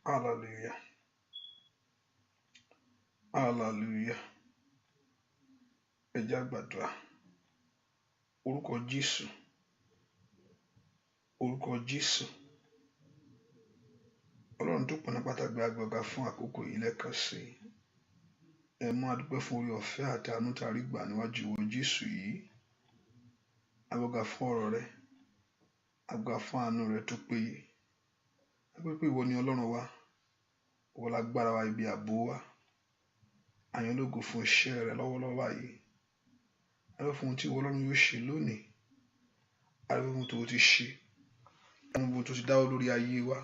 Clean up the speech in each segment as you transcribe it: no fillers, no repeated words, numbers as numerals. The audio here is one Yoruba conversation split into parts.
Hallelujah. Hallelujah. Ẹ jẹ́ á gbàdúrà. Orúkọ Jésù. Orúkọ Jésù. Ọlọ́run tó pọ̀nà pàtàkì agbègbè fún àkókò yìí lẹ́ẹ̀kan sí. Ẹ mú adúpẹ́ fún orí ọ̀fẹ́ àti àánú tá a rí gbà níwájú ìwọ Jésù yìí. Agbègbè fún ọ̀rọ̀ rẹ. Agbègbè fún àánú rẹ tó péye. Agbègbè ìwọ ni Ọlọ́run wa. Ìwọ lágbára wa, ibi ààbò wa. Àyàn lógo fún iṣẹ́ rẹ lọ́wọ́lọ́wọ́ báyìí. Adúpẹ́ fún ohun tí ìwọ Ọlọ́run yóò ṣe lónìí. Adúpẹ́ fún ohun tó ti ṣe. Àwọn ohun tó ti dáwọ́ lórí ayé wa.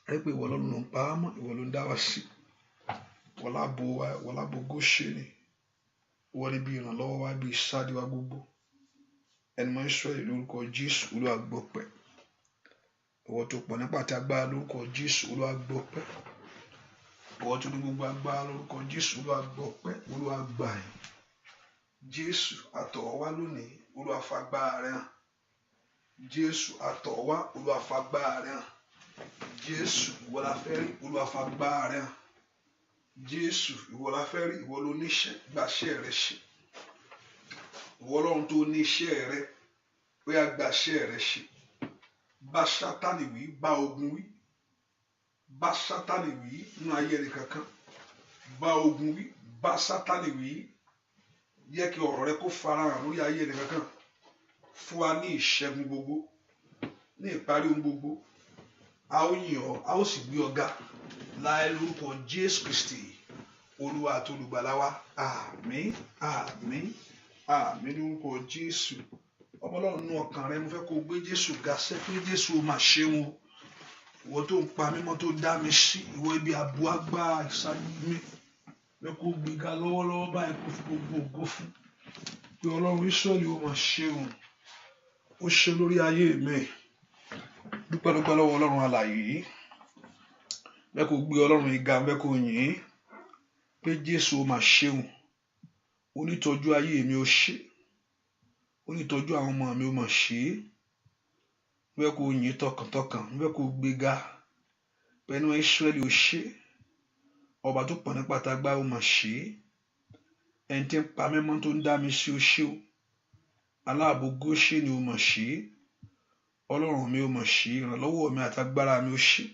Adúpẹ́ ìwọ Ọlọ́run ló ń pa á mọ́, ìwọ ló ń dá wa sí. Ìwọ láàbò wa, ìwọ láàbò Góṣẹ́nì. Ìwọ ni bí ìrànlọ́wọ́ wa, bí ìsádi wa gbogbo. Ẹni mọ́ Ísírẹ́lì lórúkọ Jésù Olúwa gbọpẹ́. Ìwọ tó pọ̀ nípa àti agbára lórúkọ Jésù Olúwa gbọpẹ́. Ìwọ tó ní gbogbo agbára lórúkọ Jésù Olúwa gbọpẹ́. Olúwa gbà yín. Jésù àtọ̀ wá lónìí, Olúwa fagbára rẹ hàn. Jésù àtọ̀ wá, Olúwa fagbára rẹ hàn. Jésù ìwọ la fẹ́ rí, Olúwa fagbára rẹ hàn. Jésù ìwọ la fẹ́ rí, ìwọ ló níṣẹ́, gbàṣẹ́ rẹ ṣe. Ìwọ Ọlọ́run tó níṣẹ́ rẹ, ó yá gbàṣẹ́ rẹ ṣe. Bá Sátánì wí, bá ogun wí. Bá Sátánì wí nínú ayé ẹnì kankan. Bá ogun wí, bá Sátánì wí. Jẹ́ kí ọ̀rọ̀ rẹ kó farahàn lórí ayé ẹnì kankan. Fún wa ní ìṣẹ́gun gbogbo. Ní ìparí ohun gbogbo. A ó yìn ọ́, a ó sì gbé ọ ga. Láì lórúkọ Jésù Kristi, Olúwa àti Olùgbàlà wa. Àmín, àmín, àmín lórúkọ Jésù. Ọmọ Ọlọ́run nínú ọkàn rẹ, mo fẹ́ kó gbé Jésù ga sẹ́ pé Jésù ó máa ṣe wọn. Ìwọ tó ń pa mímọ́ tó dá mi sí, ìwọ ibi ààbò agbára ìsáájú mi. Fẹ́ kó gbé ga lọ́wọ́lọ́wọ́ báyìí kó fi gbogbo ògo fún. Pé Ọlọ́run Ísírẹ́lì ó máa ṣe wọn. Ó ṣe lórí ayé mi. Dúpẹ́ lọ́wọ́ Ọlọ́run alààyè yìí. Fẹ́ kó gbé Ọlọ́run ìga, fẹ́ kó yìn ín. Pé Jésù ó máa ṣe wọn. Onítọ́jú ayé mi ó ṣe. Onítọ́jú àwọn ọmọ mi ó máa ṣe. Fẹ́ kó yìn tọkàntọkàn, fẹ́ kó gbé ga. Pẹ̀lú Ísírẹ́lì ó ṣe. Ọba tó pọ̀ nípa tagbá ó máa ṣe. Ẹni tí ń pa mímọ́ tó ń dá mi sí ó ṣe o. Aláàbò Góṣẹ́nì ó máa ṣe. Ọlọ́run mi ó máa ṣe. Ìrànlọ́wọ́ mi àtagbára mi ó ṣe.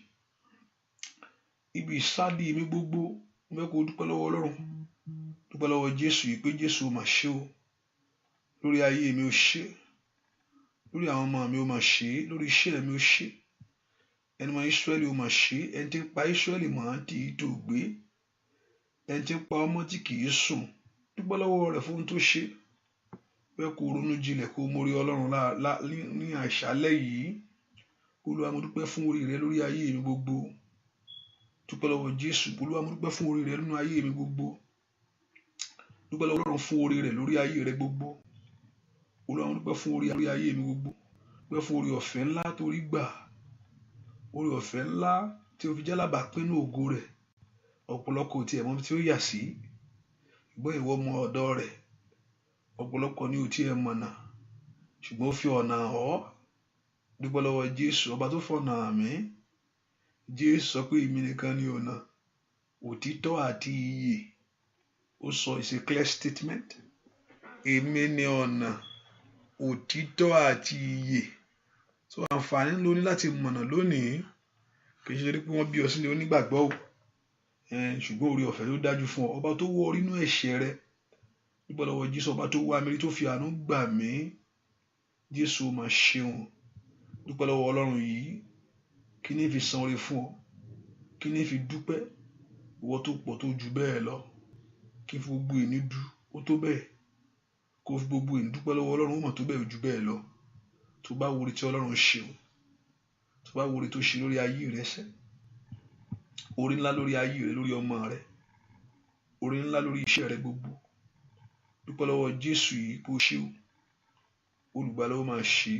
Ibi ìsádi mi gbogbo, fẹ́ kó dúpẹ́ lọ́wọ́ Ọlọ́run. Dúpẹ́ lọ́wọ́ Jésù yìí pé Jésù ó máa ṣe o. Lórí ayé mi ó ṣe. Lórí àwọn ọmọ mi ó máa ṣe. Lórí iṣẹ́ mi ó ṣe. Ẹni mọ́ Ísírẹ́lì ó máa ṣe. Ẹni tí ń pa Ísírẹ́lì mọ́ tí tó gbé. Ẹni tí ń pa ọmọ tí kì í sùn. Dúpẹ́ lọ́wọ́ rẹ̀ fún ohun tó ṣe. Fẹ́ kó ronú jinlẹ̀ kó mórí Ọlọ́run ní àṣálẹ́ yìí. Olúwa mo dúpẹ́ fún orí rẹ lórí ayé mi gbogbo. Dúpẹ́ lọ́wọ́ Jésù. Olúwa mo dúpẹ́ fún orí rẹ nínú ayé mi gbogbo. Dúpẹ́ lọ́wọ́ Ọlọ́run fún orí rẹ lórí ayé rẹ gbogbo. Olúwa mo dúpẹ́ fún orí ayé mi gbogbo. Dúpẹ́ fún orí ọ̀fẹ́ ńlá tó rí gbà. Orí ọ̀fẹ́ ńlá tí o fi jálábà pínú ògo rẹ̀. Ọ̀pọ̀lọpọ̀ tí ẹ̀mọ́ tí ó yà sí. Ìgbọ́ ìwọ ọmọ ọ̀dọ̀ rẹ̀. Ọ̀pọ̀lọpọ̀ ní o tí ẹ mọ̀nà. Ṣùgbọ́n ó fi ọ̀nà ọ́. Dúpẹ́ lọ́wọ́ Jésù, ọba tó fọ̀nà àmì. Jésù sọ pé èmi nìkan ni ọ̀nà, òtítọ́ àti ìyè. ó sọ it's a clear statement. Èmi ni ọ̀nà, òtítọ́ àti ìyè. So àǹfààní ló ní láti mọ̀nà lónìí. Kì í ṣe pé wọ́n bí ọ sílẹ̀ onígbàgbọ́ o. Ṣùgbọ́n oore ọ̀fẹ́ ló dájú fún ọ. Ọba tó wọ orí inú ẹ̀ṣẹ̀ rẹ. Dúpẹ́ lọ́wọ́ Jésù, ọba tó wá mi rí tó fi àánú gbà mí. Jésù ó máa ṣeun. Dúpẹ́ lọ́wọ́ Ọlọ́run yìí. Kí ni fi san oore fún ọ? Kí ni fi dúpẹ́? Ìwọ tó pọ̀ tó ju bẹ́ẹ̀ lọ. Kí fi gbogbo ìní dù ó tó bẹ́ẹ̀. Kó fi gbogbo ìní dúpẹ́ lọ́wọ́ Ọlọ́run ó mọ̀ tó bẹ́ẹ̀ ju bẹ́ẹ̀ lọ. Tó bá wo oore tí Ọlọ́run ṣe o. Tó bá wo oore tó ṣe lórí ayé rẹ sẹ́. Oore ńlá lórí ayé rẹ, lórí ọmọ rẹ. Oore ńlá lórí iṣẹ́ rẹ gbogbo. Dúpẹ́ lọ́wọ́ Jésù yìí kó ṣe o. Olùgbàlà ó máa ṣe.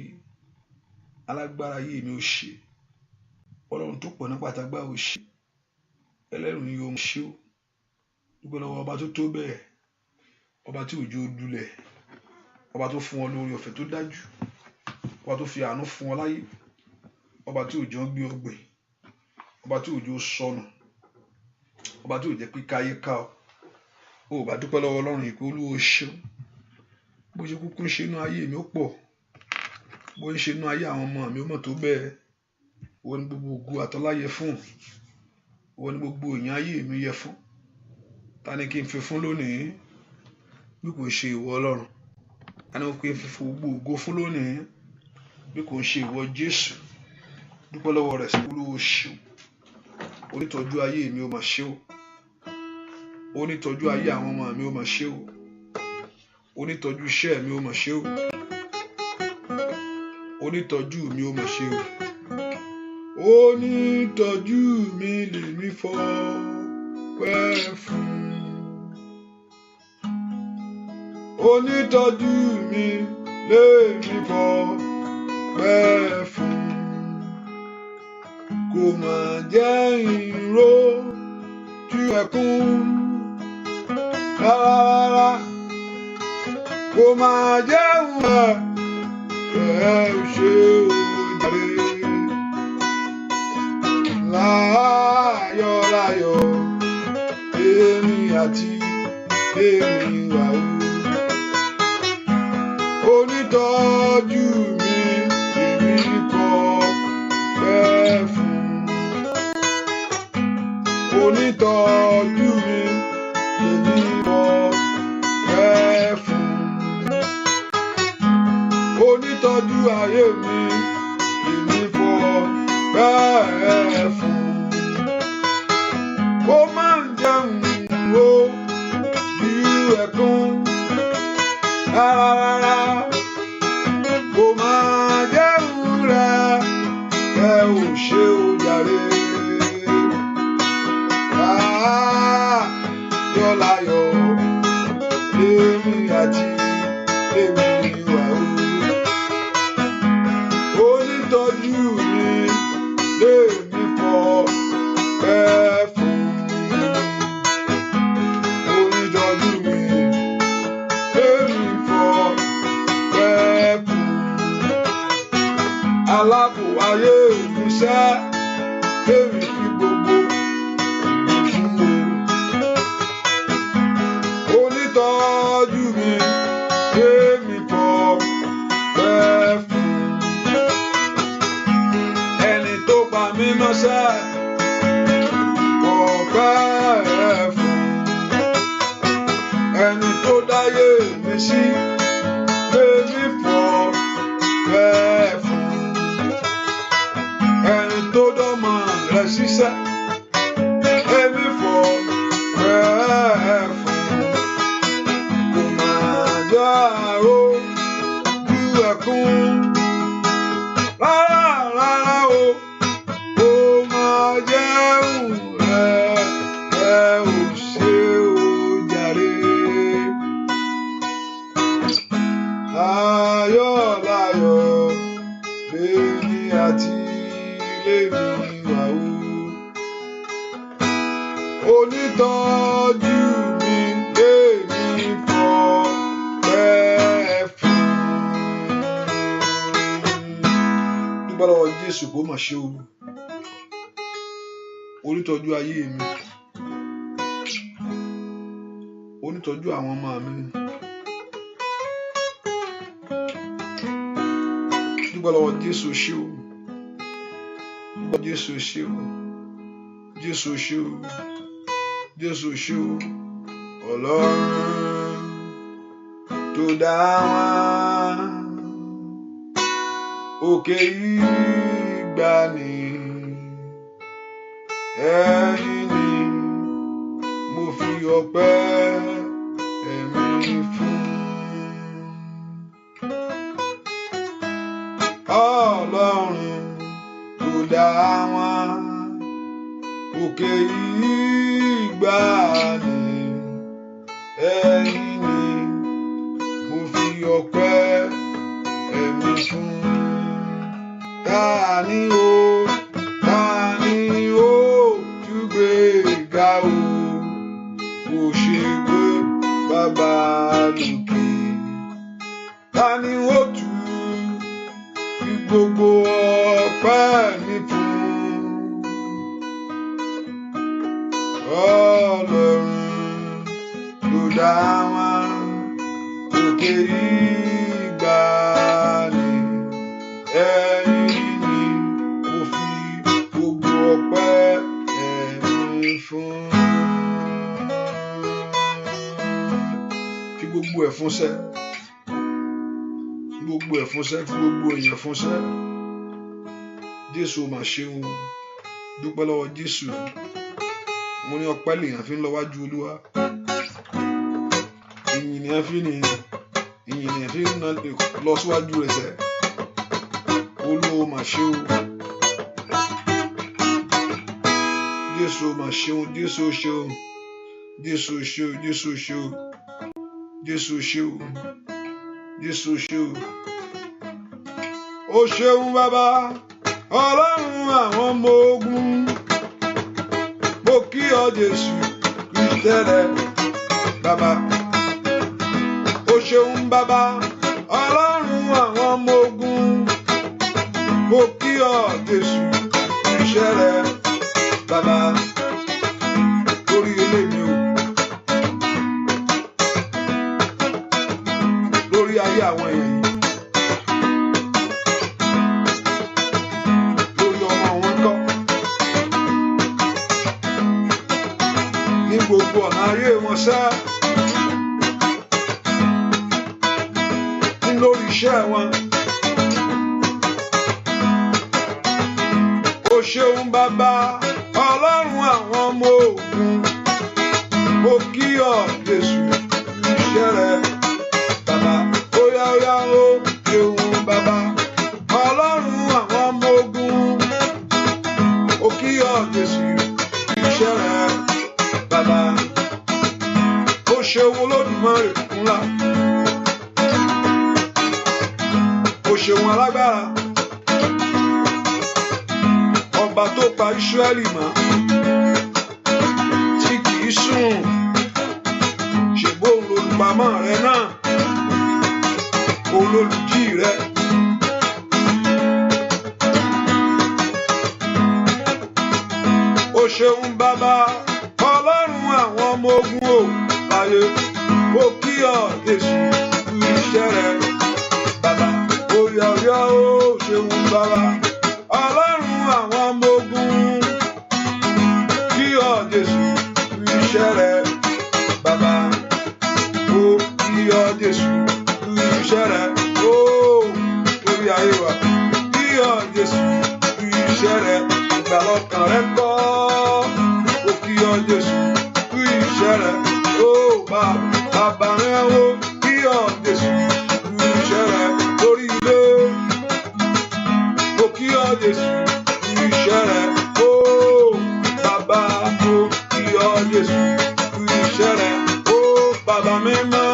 Alágbára ayé mi ó ṣe. Ọlọ́run tó pọ̀ nípa àtàgbà ó ṣe. Ẹlẹ́rù ni yóò ṣe o. Dúpẹ́ lọ́wọ́ ọba tó tó bẹ́ẹ̀. Ọba tí òjò dulẹ̀. Ọba tó fún ọ lórí ọ̀fẹ́ tó dájú. Ọba tó fi àánú fún ọ láyé. Ọba tí òjò ń gbé ọgbẹ́. Ọba tí òjò sọnù. Ọba tí òjò pé káyé ká ọ. Ó bá dúpẹ́ lọ́wọ́ Ọlọ́run yìí pé Olúwa ṣeun. Bó ṣe kúkú ń ṣe inú ayé mi ó pọ̀. Bó ń ṣe inú ayé àwọn ọmọ mi ó mọ̀ tó bẹ́ẹ̀. Wọ́n ní gbogbo ògo àtọ́lá yẹ fún. Wọ́n ní gbogbo ìyìn ayé mi yẹ fún. Ta ni kí n fi fún lónìí? Bí kò ṣe ìwọ Ọlọ́run. Ta ni kí n fi fún gbogbo ògo fún lónìí? Bí kò ṣe ìwọ Jésù. Dúpẹ́ lọ́wọ́ rẹ̀ sí Olúwa ṣeun. Onítọ́jú ayé mi ó máa ṣe o. Onítọ́jú ayé àwọn ọmọ mi ó máa ṣe o. Onítọ́jú iṣẹ́ mi ó máa ṣe o. Onítọ́jú mi ó máa ṣe o. Onítọ́jú mi lèmi fọpẹ́ fún. Onítọ́jú mi lèmi fọpẹ́ fún. Kò máa jẹ́ ìró ju ẹkún rárá. Kò máa jẹ́ ìwà ẹ̀ ṣe òjàre. Láyọ̀ láyọ̀ èmi àti èmi wà ó. Onítọ́jú mi èmi fọpẹ́ fún. Onítọ́jú mi èmi fọpẹ́ fún. Onítọ́jú ayé mi èmi fọpẹ́ fún. Ó máa ń jẹun o ju ẹkún rárá. Ó máa jẹun rẹ̀ ẹ ò ṣe ó jàre. Láyọ̀ láyọ̀ èmi àti èmi wà ó. Onítọ́jú mi lèmi fọpẹ́ fún. Onítọ́jú mi lèmi fọpẹ́ fún. Aláàbò ayé mi sẹ́ lèmi fi gbogbo ìgbésùn. Onítọ́jú mi lèmi fọpẹ́ fún. Ẹni tó pa mí mọ́ṣẹ́ fọpẹ́ fún. Ẹni tó dáyé mi sí lèmi fọpẹ́ fún. Ẹni tó dọ́mọ rẹ̀ ṣiṣẹ́ lèmi fọpẹ́ fún. Kò máa jẹ́ àrò ju ẹkún rárá o. Ó máa jẹun rẹ̀ ẹ ò ṣe ó jàre. Láyọ̀ láyọ̀ lèmi àti lèmi wà ó. Onítọ́jú mi lèmi fọpẹ́ fún. Dúpẹ́ lọ́wọ́ Jésù kó mà ṣe o. Onítọ́jú ayé mi. ìtọ́jú àwọn ọmọ mi. Dúpẹ́ lọ́wọ́ Jésù ṣé o. Jésù ṣé o. Jésù ṣé o. Jésù ṣé o. Ọlọ́run tó dá wa òkè ìgbàanì ẹ̀yin ni mo fi ọpẹ́ ẹ̀mí fún. Ọlọ́run tó dá wa òkè ìgbàanì ẹ̀yin ni mo fi ọpẹ́ ẹ̀mí fún. Ta ni ó túgbé ga o, kò ṣe pé bàbá lókè. Ta ni ó tú fi gbogbo ọpẹ́ mi fún. Ọlọ́run ló dá wa òkè ìgbàanì ẹ̀yin ni mo fi gbogbo ọpẹ́ ẹ̀mí fún. Fi gbogbo ẹ̀ fúnṣẹ́, fi gbogbo ẹ̀ fúnṣẹ́, fi gbogbo èèyàn fúnṣẹ́. Jésù mà ṣeun. Dúpẹ́ lọ́wọ́ Jésù. Mo ní ọpẹ́ lèèyàn fi ń lọ wájú Olúwa. Ìyìn lèèyàn fi ń lọ síwájú rẹ̀ sẹ́. Olúwa mà ṣe o. Jésù mà ṣeun. Jésù ṣe o. Jésù ṣe o. Jésù ṣe o. Jésù ṣe o. Jésù ṣe o. Ó ṣeun bàbá Ọlọ́run àwọn ọmọ ogun. Mo kí ọ Jésù Kristẹlẹ bàbá. Ó ṣeun bàbá Ọlọ́run àwọn ọmọ ogun. Mo kí ọ Jésù Kristẹlẹ bàbá. Lórí ilé mi o, lórí ayé àwọn èèyàn yìí, lórí ọmọ wọn kọ́, ní gbogbo ọ̀nà ayé wọn sá, ní lórí iṣẹ́ wọn. Ó ṣeun bàbá Ọlọ́run àwọn ọmọ ogun. Mo kí ọ Jésù iṣẹ́ rẹ bàbá. Óyá óyá ó ṣeun bàbá Ọlọ́run àwọn ọmọ ogun. Mo kí ọ Jésù iṣẹ́ rẹ bàbá. Ó ṣeun Olódùmarè ńlá. Ó ṣeun alágbára. Ọba tó pa Ísírẹ́lì mọ́, tí kìí sùn, ṣègbó olùpamọ́ rẹ náà, olólùjí rẹ. Ó ṣeun bàbá Ọlọ́run àwọn ọmọ ogun o láyé. Mo kí ọ Jésù iṣẹ́ rẹ bàbá. Óyá óyá ó ṣeun bàbá Ọlọ́run àwọn ọmọ ogun. Kí ọ Jésù iṣẹ́ rẹ bàbá. Ó kí ọ Jésù iṣẹ́ rẹ ó lórí ayé wa. Kí ọ Jésù iṣẹ́ rẹ ìgbàlọ́kàn rẹ kọ́. Ó kí ọ Jésù iṣẹ́ rẹ ó bàbá rẹ ó. Kí ọ Jésù iṣẹ́ rẹ lórí ilé. Ó kí ọ Jésù iṣẹ́ rẹ ó bàbá. Ó kí ọ Jésù iṣẹ́ rẹ ó bàbá mímọ́.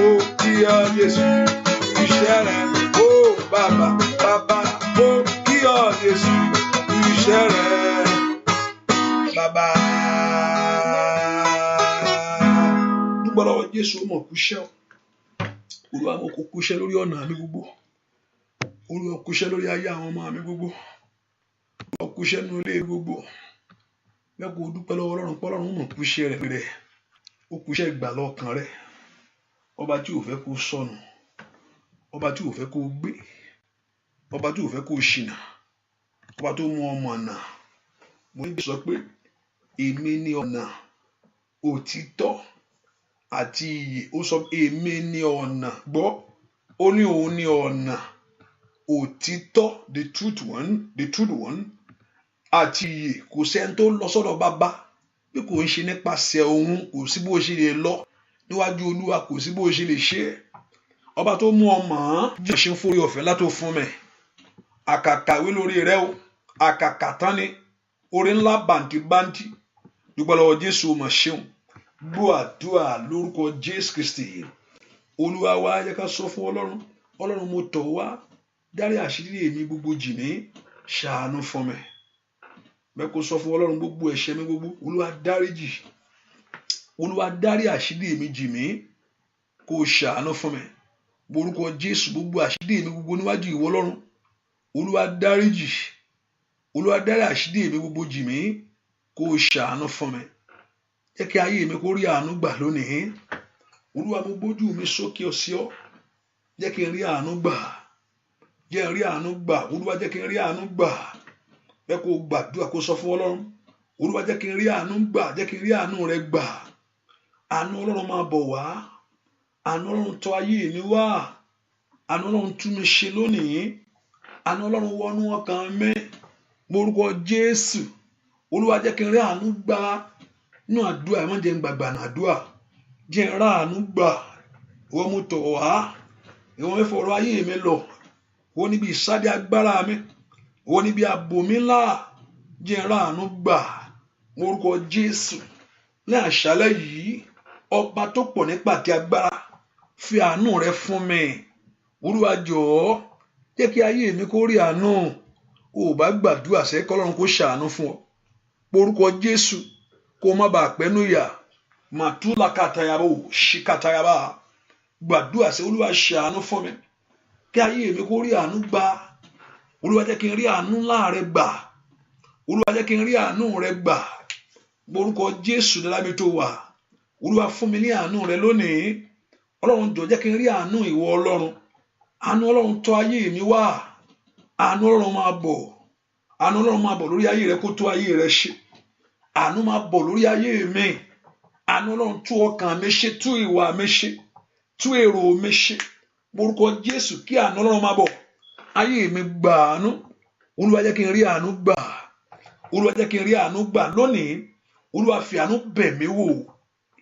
Ó kí ọ Jésù iṣẹ́ rẹ ó bàbá. Ó kí ọ Jésù iṣẹ́ rẹ bàbá. Dúpẹ́ lọ́wọ́ Jésù mọ̀ kúṣẹ́ o. Olúwa mo kò kúṣẹ́ lórí ọ̀nà mi gbogbo. Olúwa kúṣẹ́ lórí ayé àwọn ọmọ mi gbogbo. ọkùṣẹ́ nínú ilé gbogbo bẹ́ẹ̀ kó dúpẹ́ lọ́wọ́ Ọlọ́run pé Ọlọ́run mọ̀ kúṣẹ́ rẹ̀ ó kúṣẹ́ ìgbà lọ́kàn rẹ̀ ọba tí ò fẹ́ kó sọnù ọba tí ò fẹ́ kó gbé ọba tí ò fẹ́ kó ṣìnà ọba tó mú ọmọ ọ̀nà mo ní sọ pé èmi ni ọ̀nà òtítọ́ àti ìyè ó sọ èmi ni ọ̀nà gbọ́ ó ní òun ni ọ̀nà òtítọ́ the truth one àti ìyè kò sẹ́ni tó lọ sọ́dọ̀ bàbá bí kò ń ṣe nípasẹ̀ òun kò sí bó ṣe lè lọ níwájú Olúwa kò sí bó ṣe lè ṣe ọba tó mú ọmọ jẹ́ ṣe ń forí ọ̀fẹ́ látò fún mi àkàkàwé lórí rẹ o àkàkà tán ni orí ńlá bàǹtìbàǹtì dúpẹ́ lọ́wọ́ Jésù mà ṣeun gbọ́ àdúrà lórúkọ Jésù Kristi Olúwa wa yẹ ká sọ fún Ọlọ́run mo tọ̀ wá dárí àṣírí èmi gbogbo jì mí ṣàánú fún mi bẹ́ẹ̀ kó sọ fún Ọlọ́run gbogbo ẹ̀ṣẹ̀ mi gbogbo Olúwa dárí àṣírí èmi jì mí kó ṣàánú fún mi borúkọ Jésù gbogbo àṣírí èmi gbogbo níwájú ìwọ Ọlọ́run Olúwa dárí àṣírí èmi gbogbo jì mí kó ṣàánú fún mi jẹ́ kí ayé mi kó rí àánú gbà lónìí Olúwa mo gbójú mi sókè sí ọ jẹ́ kí n rí àánú gbà Olúwa jẹ́ kí n rí àánú gbà bẹ́ẹ̀ kó gbàdúrà kó sọ fún Ọlọ́run Olúwa jẹ́ kí n rí àánú gbà jẹ́ kí n rí àánú rẹ gbà àánú Ọlọ́run máa bọ̀ wá àánú Ọlọ́run tọ̀ ayé mi wá àánú Ọlọ́run tú mi ṣe lónìí àánú Ọlọ́run wọnú ọkàn mi lórúkọ Jésù Olúwa jẹ́ kí n rí àánú gbà nínú àdúrà ẹ̀ má jẹ́ n gbàgbà nínú àdúrà jẹ́ n rí àánú gbà ìwọ mo tọ̀ wá ìwọ mi fọ̀rọ̀ ayé mi lọ ìwọ níbi ìsáde agbára mi ìwọ níbi ààbò mi ńlá jẹ́ n rí àánú gbà lórúkọ Jésù ní àṣálẹ́ yìí ọba tó pọ̀ nípa ti agbára fi àánú rẹ fún mi Olúwa jọ̀ọ́ jẹ́ kí ayé mi kó rí àánú o bá gbàdúrà sẹ́ kọ́lọ́run kó ṣàánú fún ọ porúkọ Jésù kó má bàa pẹ́nu yà màtúlà kàtàyàbò ṣìkàtàyàbà gbàdúrà sẹ́ Olúwa ṣàánú fún mi kí ayé mi kó rí àánú gbà Olúwa jẹ́ kí n rí àánú ńlá rẹ gbà Olúwa jẹ́ kí n rí àánú rẹ gbà porúkọ Jésù dálábí tó wà Olúwa fún mi ní àánú rẹ lónìí Ọlọ́run jọ̀ọ́ jẹ́ kí n rí àánú ìwọ Ọlọ́run àánú Ọlọ́run tọ̀ ayé mi wá àánú Ọlọ́run máa bọ̀ lórí ayé rẹ kó tó ayé rẹ ṣe àánú máa bọ̀ lórí ayé mi àánú Ọlọ́run tú ọkàn mi ṣe tú ìwà mi ṣe tú èrò mi ṣe porúkọ Jésù kí àánú Ọlọ́run máa bọ̀ ayé mi gbà àánú Olúwa jẹ́ kí n rí àánú gbà Olúwa jẹ́ kí n rí àánú gbà lónìí Olúwa fi àánú bẹ̀ mí wò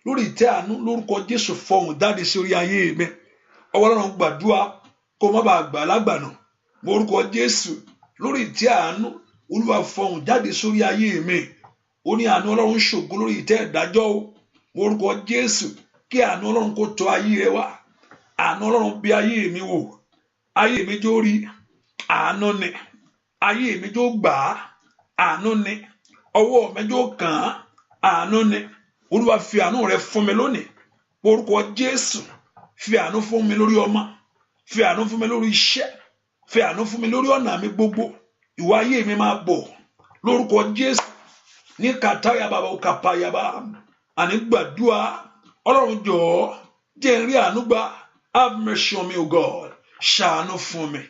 lórí ìtẹ́ àánú lórúkọ Jésù fọhùn jáde sí orí ayé mi ọwọ́ Ọlọ́run gbàdúrà kó má bàa gbà lágbànà lórúkọ Jésù lórí ìtẹ́ àánú Olúwa fọhùn jáde sórí ayé mi ó ní àánú Ọlọ́run ṣògo lórí ìtẹ́ ìdájọ́ o lórúkọ Jésù kí àánú Ọlọ́run kó tọ̀ ayé rẹ wá àánú Ọlọ́run bí ayé mi wò ayé mi jó rí àánú ni ayé mi jó gbà àánú ni ọwọ́ mi jó kàn àánú ni Olúwa fi àánú rẹ fún mi lónìí orúkọ Jésù fi àánú fún mi lórí ọmọ fi àánú fún mi lórí iṣẹ́ fi àánú fún mi lórí ọ̀nà mi gbogbo ìwà ayé mi máa bọ̀ lórúkọ Jésù ní kàtàyàbà òkàpàyàbà àní gbàdúrà Ọlọ́run jọ̀ọ́ jẹ́ n rí àánú gbà have mercy on me o God ṣàánú fún mi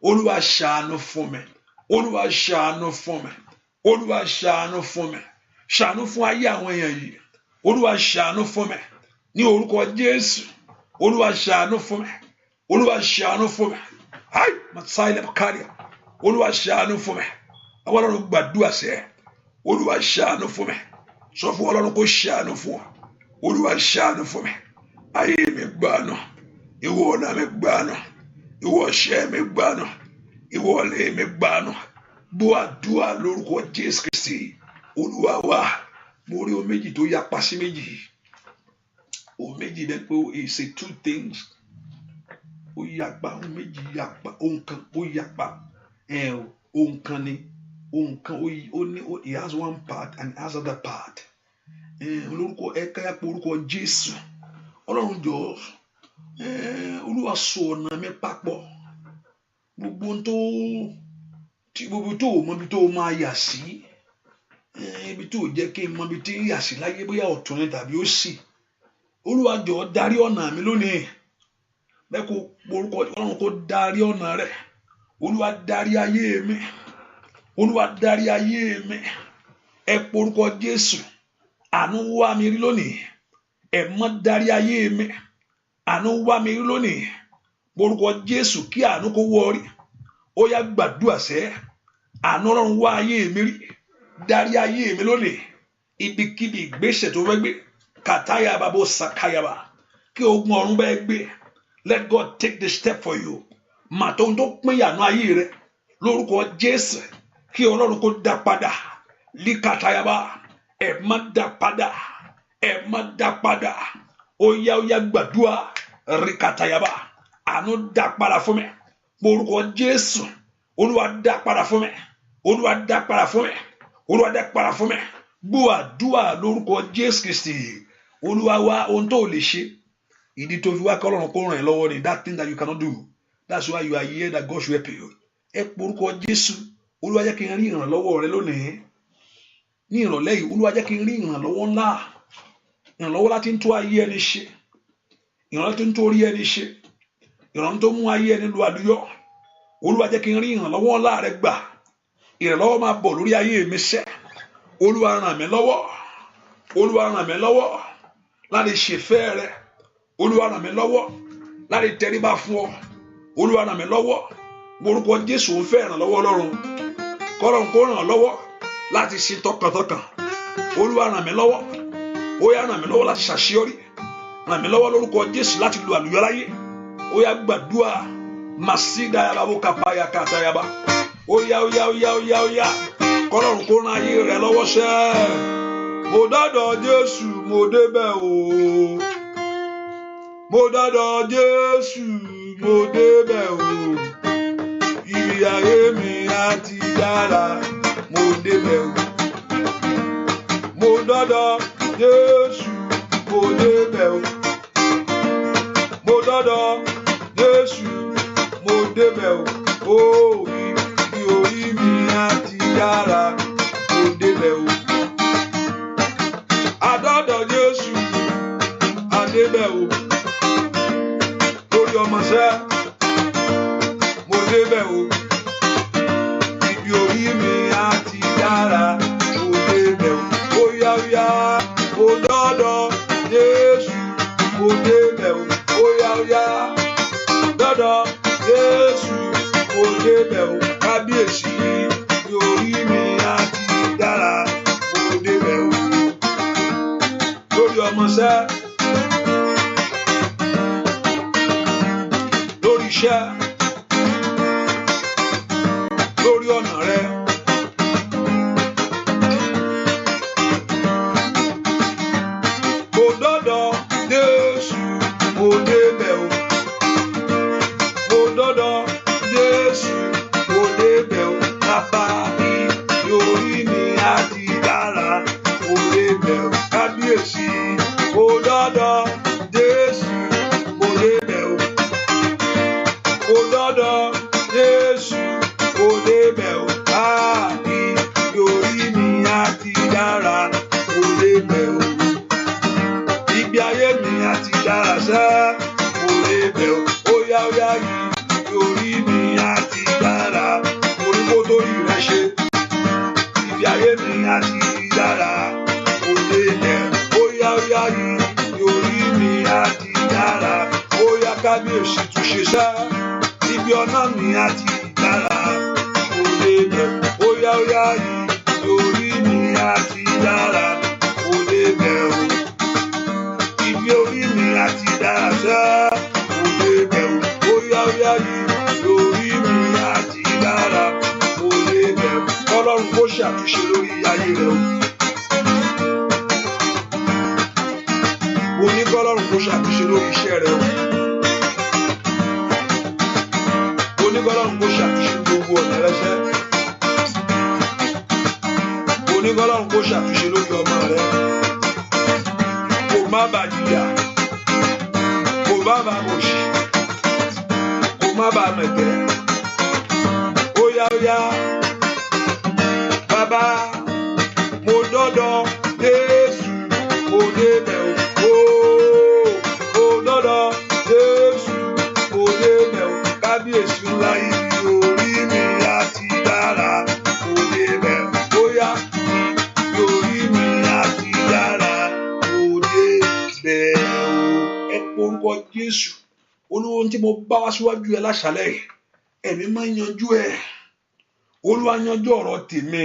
Olúwa ṣàánú fún mi Olúwa ṣàánú fún mi Olúwa ṣàánú fún mi ṣàánú fún ayé àwọn èèyàn yìí Olúwa ṣàánú fún mi ní orúkọ Jésù Olúwa ṣàánú fún mi Olúwa ṣàánú fún mi ai masaile bakaria Olúwa ṣàánú fún mi àwọn Ọlọ́run gbàdúrà sẹ́ Olúwa ṣàánú fún mi sọ fún Ọlọ́run kó ṣàánú fún ọ Olúwa ṣàánú fún mi ayé mi gbàánú ìwọ ọ̀nà mi gbàánú ìwọ iṣẹ́ mi gbàánú ìwọ ilé mi gbàánú bó àdúrà lórúkọ Jésù Kristi Olúwa wa mo rí ohun méjì tó yapa sí méjì ohun méjì dẹ́ pé it's a two things ó yapa ohun méjì yapa ohun kan ó yapa ohun kan ni ohun kan ó ní it has one part and it has other part olórúkọ ẹ̀ka yapa orúkọ Jésù Ọlọ́run jọ̀ọ́ Olúwa so ọ̀nà mi papọ̀ gbogbo ohun tí gbogbo tó mọ ibi tó máa yà sí, ibi tó jẹ́ kí n mọ ibi tí ń yà sí láyé, bóyá ọ̀tún ni tàbí òsì. Olúwa jọ̀ọ́ darí ọ̀nà mi lónìí. Bẹ́ẹ̀ kó orúkọ Ọlọ́run kó darí ọ̀nà rẹ̀. Olúwa darí ayé mi. Olúwa darí ayé mi. Ẹ porúkọ Jésù. Àánú wá mi rí lónìí. Ẹ mọ́ darí ayé mi. Àánú wá mi rí lónìí. Porúkọ Jésù kí àánú kó wọ rí. Ó yá gbàdúrà sẹ́. Àánú Ọlọ́run wá ayé mi rí. Darí ayé mi lónìí. Ibikíbi ìgbésẹ̀ tó fẹ́ gbé. Kàtáyàbá bó sàkáyàbá. Kí ogun ọ̀run bẹ́ẹ̀ gbé. Let God take the step for you. Màtó tó pín ìyànú ayé rẹ. Lórúkọ Jésù. Kí Ọlọ́run kó dá padà. Líkàtáyàbá. Ẹ má dá padà. Ẹ má dá padà. Ó yá gbàdúrà. Ríkàtáyàbá. Àánú dá padà fún mi. Lórúkọ Jésù. Olúwa dá padà fún mi. Olúwa dá padà fún mi. Olúwa dá padà fún mi. Gbọ́ àdúrà lórúkọ Jésù Kristi. Olúwa wá ohun tó lè ṣe. Ìdí tó fi wá kọ́ Ọlọ́run kó ràn ẹ́ lọ́wọ́ ni that thing that you cannot do. That's why you are here, that God should help you. Ẹ porúkọ Jésù. Olúwa jẹ́ kí n rí ìrànlọ́wọ́ rẹ lónìí. Ní ìrọ̀lẹ́ yìí, Olúwa jẹ́ kí n rí ìrànlọ́wọ́ ńlá. Ìrànlọ́wọ́ láti ń tó ayé ẹni ṣe. Ìrànlọ́wọ́ tó ń tó orí ẹni ṣe. Ìrànlọ́wọ́ tó mú ayé ẹni lu àlùyọ. Olúwa jẹ́ kí n rí ìrànlọ́wọ́ ńlá rẹ gbà. Ìrànlọ́wọ́ máa bọ̀ lórí ayé mi sẹ́. Olúwa ràn mí lọ́wọ́. Olúwa ràn mí lọ́wọ́ láti ṣèfẹ́ rẹ. Olúwa ràn mí lọ́wọ́ láti tẹríba fún ọ. Olúwa ràn mí lọ́wọ́. Orúkọ Jésù ń fẹ́ ìrànlọ́wọ́ Ọlọ́run. Kọ́lọ́run kó ràn ọ́ lọ́wọ́ láti ṣe tọkàntọkàn. Olúwa ràn mí lọ́wọ́. Ó yá ràn mí lọ́wọ́ láti ṣàṣeyọrí. Ràn mí lọ́wọ́ lórúkọ Jésù láti lu àlùyọ láyé. Ó yá gbàdúrà. Màsídà yàrá bó kàpáyà kàtàyàbá. Ó yá. Kọ́lọ́run kó ràn ayé rẹ lọ́wọ́ sẹ́. Mo dọ́dọ̀ Jésù, mo débẹ̀ o. Mo dọ́dọ̀ Jésù, mo débẹ̀ o. Ìrì ayé mi á ti dára, mo débẹ̀ o. Mo dọ́dọ̀ Jésù, mo débẹ̀ o. Mo dọ́dọ̀ Jésù, mo débẹ̀ o. Ó ìrì orí mi á ti dára, mo débẹ̀ o. Adọ́dọ̀ Jésù, adébẹ̀ o. Lórí ọmọ sẹ́, mo débẹ̀ o. Ibi orí mi á ti dára, mo débẹ̀ o. Ó yá, mo dọ́dọ̀ Jésù, mo débẹ̀ o. Ó yá, dọ́dọ̀ Jésù, mo débẹ̀ o. Kábíyèsí, ibi orí mi á ti dára, mo débẹ̀ o. Lórí ọmọ sẹ́, lórí iṣẹ́, lórí ọ̀nà rẹ. Mo dọ́dọ̀ Jésù, mo débẹ̀ o. Mo dọ́dọ̀ Jésù, mo débẹ̀ o. Bàbá mi, orí mi á ti dára, mo débẹ̀ o. Kábíyèsí, mo dọ́dọ̀ Jésù, mo débẹ̀ o. Mo dọ́dọ̀ Jésù, mo débẹ̀ o. Báàbí orí mi á ti dára, mo débẹ̀ o. Ibi ayé mi á ti dára sẹ́, mo débẹ̀ o. Ó yá yìí, orí mi á ti dára, orí kó tó rí rẹ ṣe. Ibi ayé mi á ti dára, mo débẹ̀ o. Ó yá yìí, orí mi á ti dára. Ó yá kábíyèsí túnṣe sẹ́. Ibi ọ̀nà mi á ti dára, mo débẹ̀. Ó yá yìí, orí mi á ti dára, mo débẹ̀ o. Ibi orí mi á ti dára sẹ́, mo débẹ̀ o. Ó yá yìí, orí mi á ti dára, mo débẹ̀ o. Ọlọ́run kó ṣàtúnṣe lórí ayé rẹ o. Mo ní kọ́lọ́run kó ṣàtúnṣe lórí iṣẹ́ rẹ o. Onígbọ́lọ́run kó ṣàtúnṣe gbogbo ọ̀nà rẹsẹ́. Onígbọ́lọ́run kó ṣàtúnṣe lórí ọmọ rẹ. Kò má bàa jìyà, kò má bàa mọ̀ṣì, kò má bàa mẹ̀tẹ́. Ó yá, bàbá mo dọ́dọ̀ Jésù mo débẹ̀ o mo dọ́dọ̀ Jésù mo débẹ̀ o kábíyèsí ńlá ibi orí mi àti dára mo débẹ̀ o bóyá ibi orí mi àti dára mo débẹ̀ o. Ẹ porúkọ Jésù. Olúwa ohun tí mo bá wá síwájú ẹ láṣálẹ́ yìí ẹ̀mí máa ń yanjú ẹ. Olúwa yanjú ọ̀rọ̀ tèmi.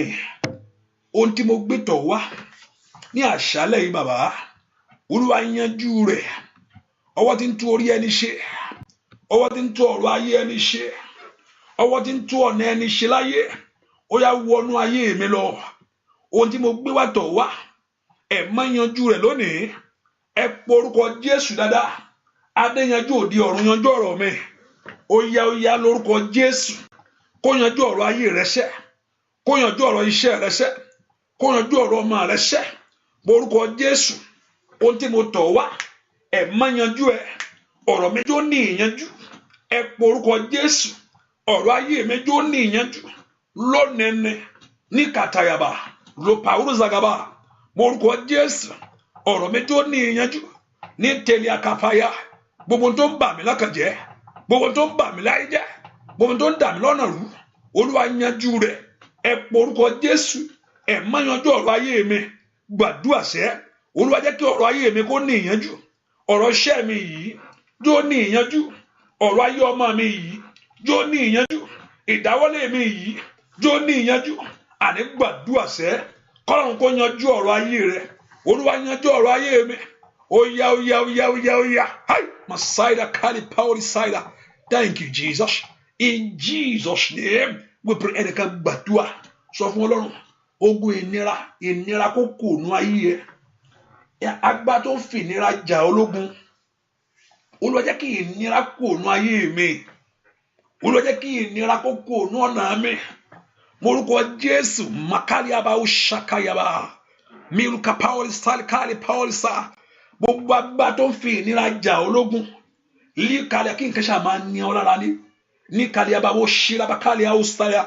Ohun tí mo gbé tọ̀ wá ní àṣálẹ́ yìí bàbá Olúwa yanjú rẹ̀. Ọwọ́ tí ń tú orí ẹni ṣe, ọwọ́ tí ń tú ọ̀rọ̀ ayé ẹni ṣe, ọwọ́ tí ń tú ọ̀nà ẹni ṣe láyé, ó yá wọnú ayé mi lọ. Ohun tí mo gbé wá tọ̀ wá ẹ̀ máa yanjú rẹ̀ lónìí. Ẹ porúkọ Jésù dáadáa. Adé yanjú òde ọ̀run yanjú ọ̀rọ̀ mi. Ó yá lórúkọ Jésù. Kó yanjú ọ̀rọ̀ ayé rẹ ṣẹ. Kó yanjú ọ̀rọ̀ iṣẹ́ rẹ ṣẹ. Kó yanjú ọ̀rọ̀ ọmọ rẹ ṣẹ. Porúkọ Jésù. Ohun tí mo tọ̀ wá ẹ̀ máa yanjú ẹ. Ọ̀rọ̀ mi jó ní ìyanjú. Ẹ porúkọ Jésù. Ọ̀rọ̀ ayé mi jó ní ìyanjú. Lónìí ní kàtàyàbà lópàúrú zagaba. Porúkọ Jésù. Ọ̀rọ̀ mi jó ní ìyanjú. Ní tẹ̀lé àkàfàyà. Gbogbo tó ń bà mí lọ́kàn jẹ́, gbogbo tó ń bà mí láyé jẹ́, gbogbo tó ń dà mí lọ́nà rú, Olúwa yanjú rẹ̀. Ẹ porúkọ Jésù. Ẹ má yanjú ọ̀rọ̀ ayé mi. Gbàdúrà sẹ́. Olúwa jẹ́ kí ọ̀rọ̀ ayé mi kó ní ìyanjú. Ọ̀rọ̀ iṣẹ́ mi yìí jó ní ìyanjú. Ọ̀rọ̀ ayé ọmọ mi yìí jó ní ìyanjú. Ìdáwọ́lé mi yìí jó ní ìyanjú. Àní gbàdúrà sẹ́. Kọ́lọ́run kó yanjú ọ̀rọ̀ ayé rẹ̀. Olúwa yanjú ọ̀rọ̀ ayé mi. Oya. Hi, Masaida Kali Pauli Saida. Thank you, Jesus. In Jesus' name, we pray. Ẹnìkan gbàdúrà sọ fún Ọlọ́run. Ogun ìnira kó kò nú ayé ẹ. Agbá tó ń fi ìnira jà ológun. Olúwa jẹ́ kí ìnira kò nú ayé mi. Olúwa jẹ́ kí ìnira kó kò nú ọ̀nà mi. Morúkọ Jésù. Makaliaba Ushakayaba. Miruka Pauli Sali Kali Pauli Sa. Gbogbo agbá tó ń fi ìnira jà ológun líkàlẹ̀ kí nǹkan ṣáà máa ní ọ lára ní kàlẹ̀ àbáwọ̀ ṣílábà kàlẹ̀ àwòsàlẹ̀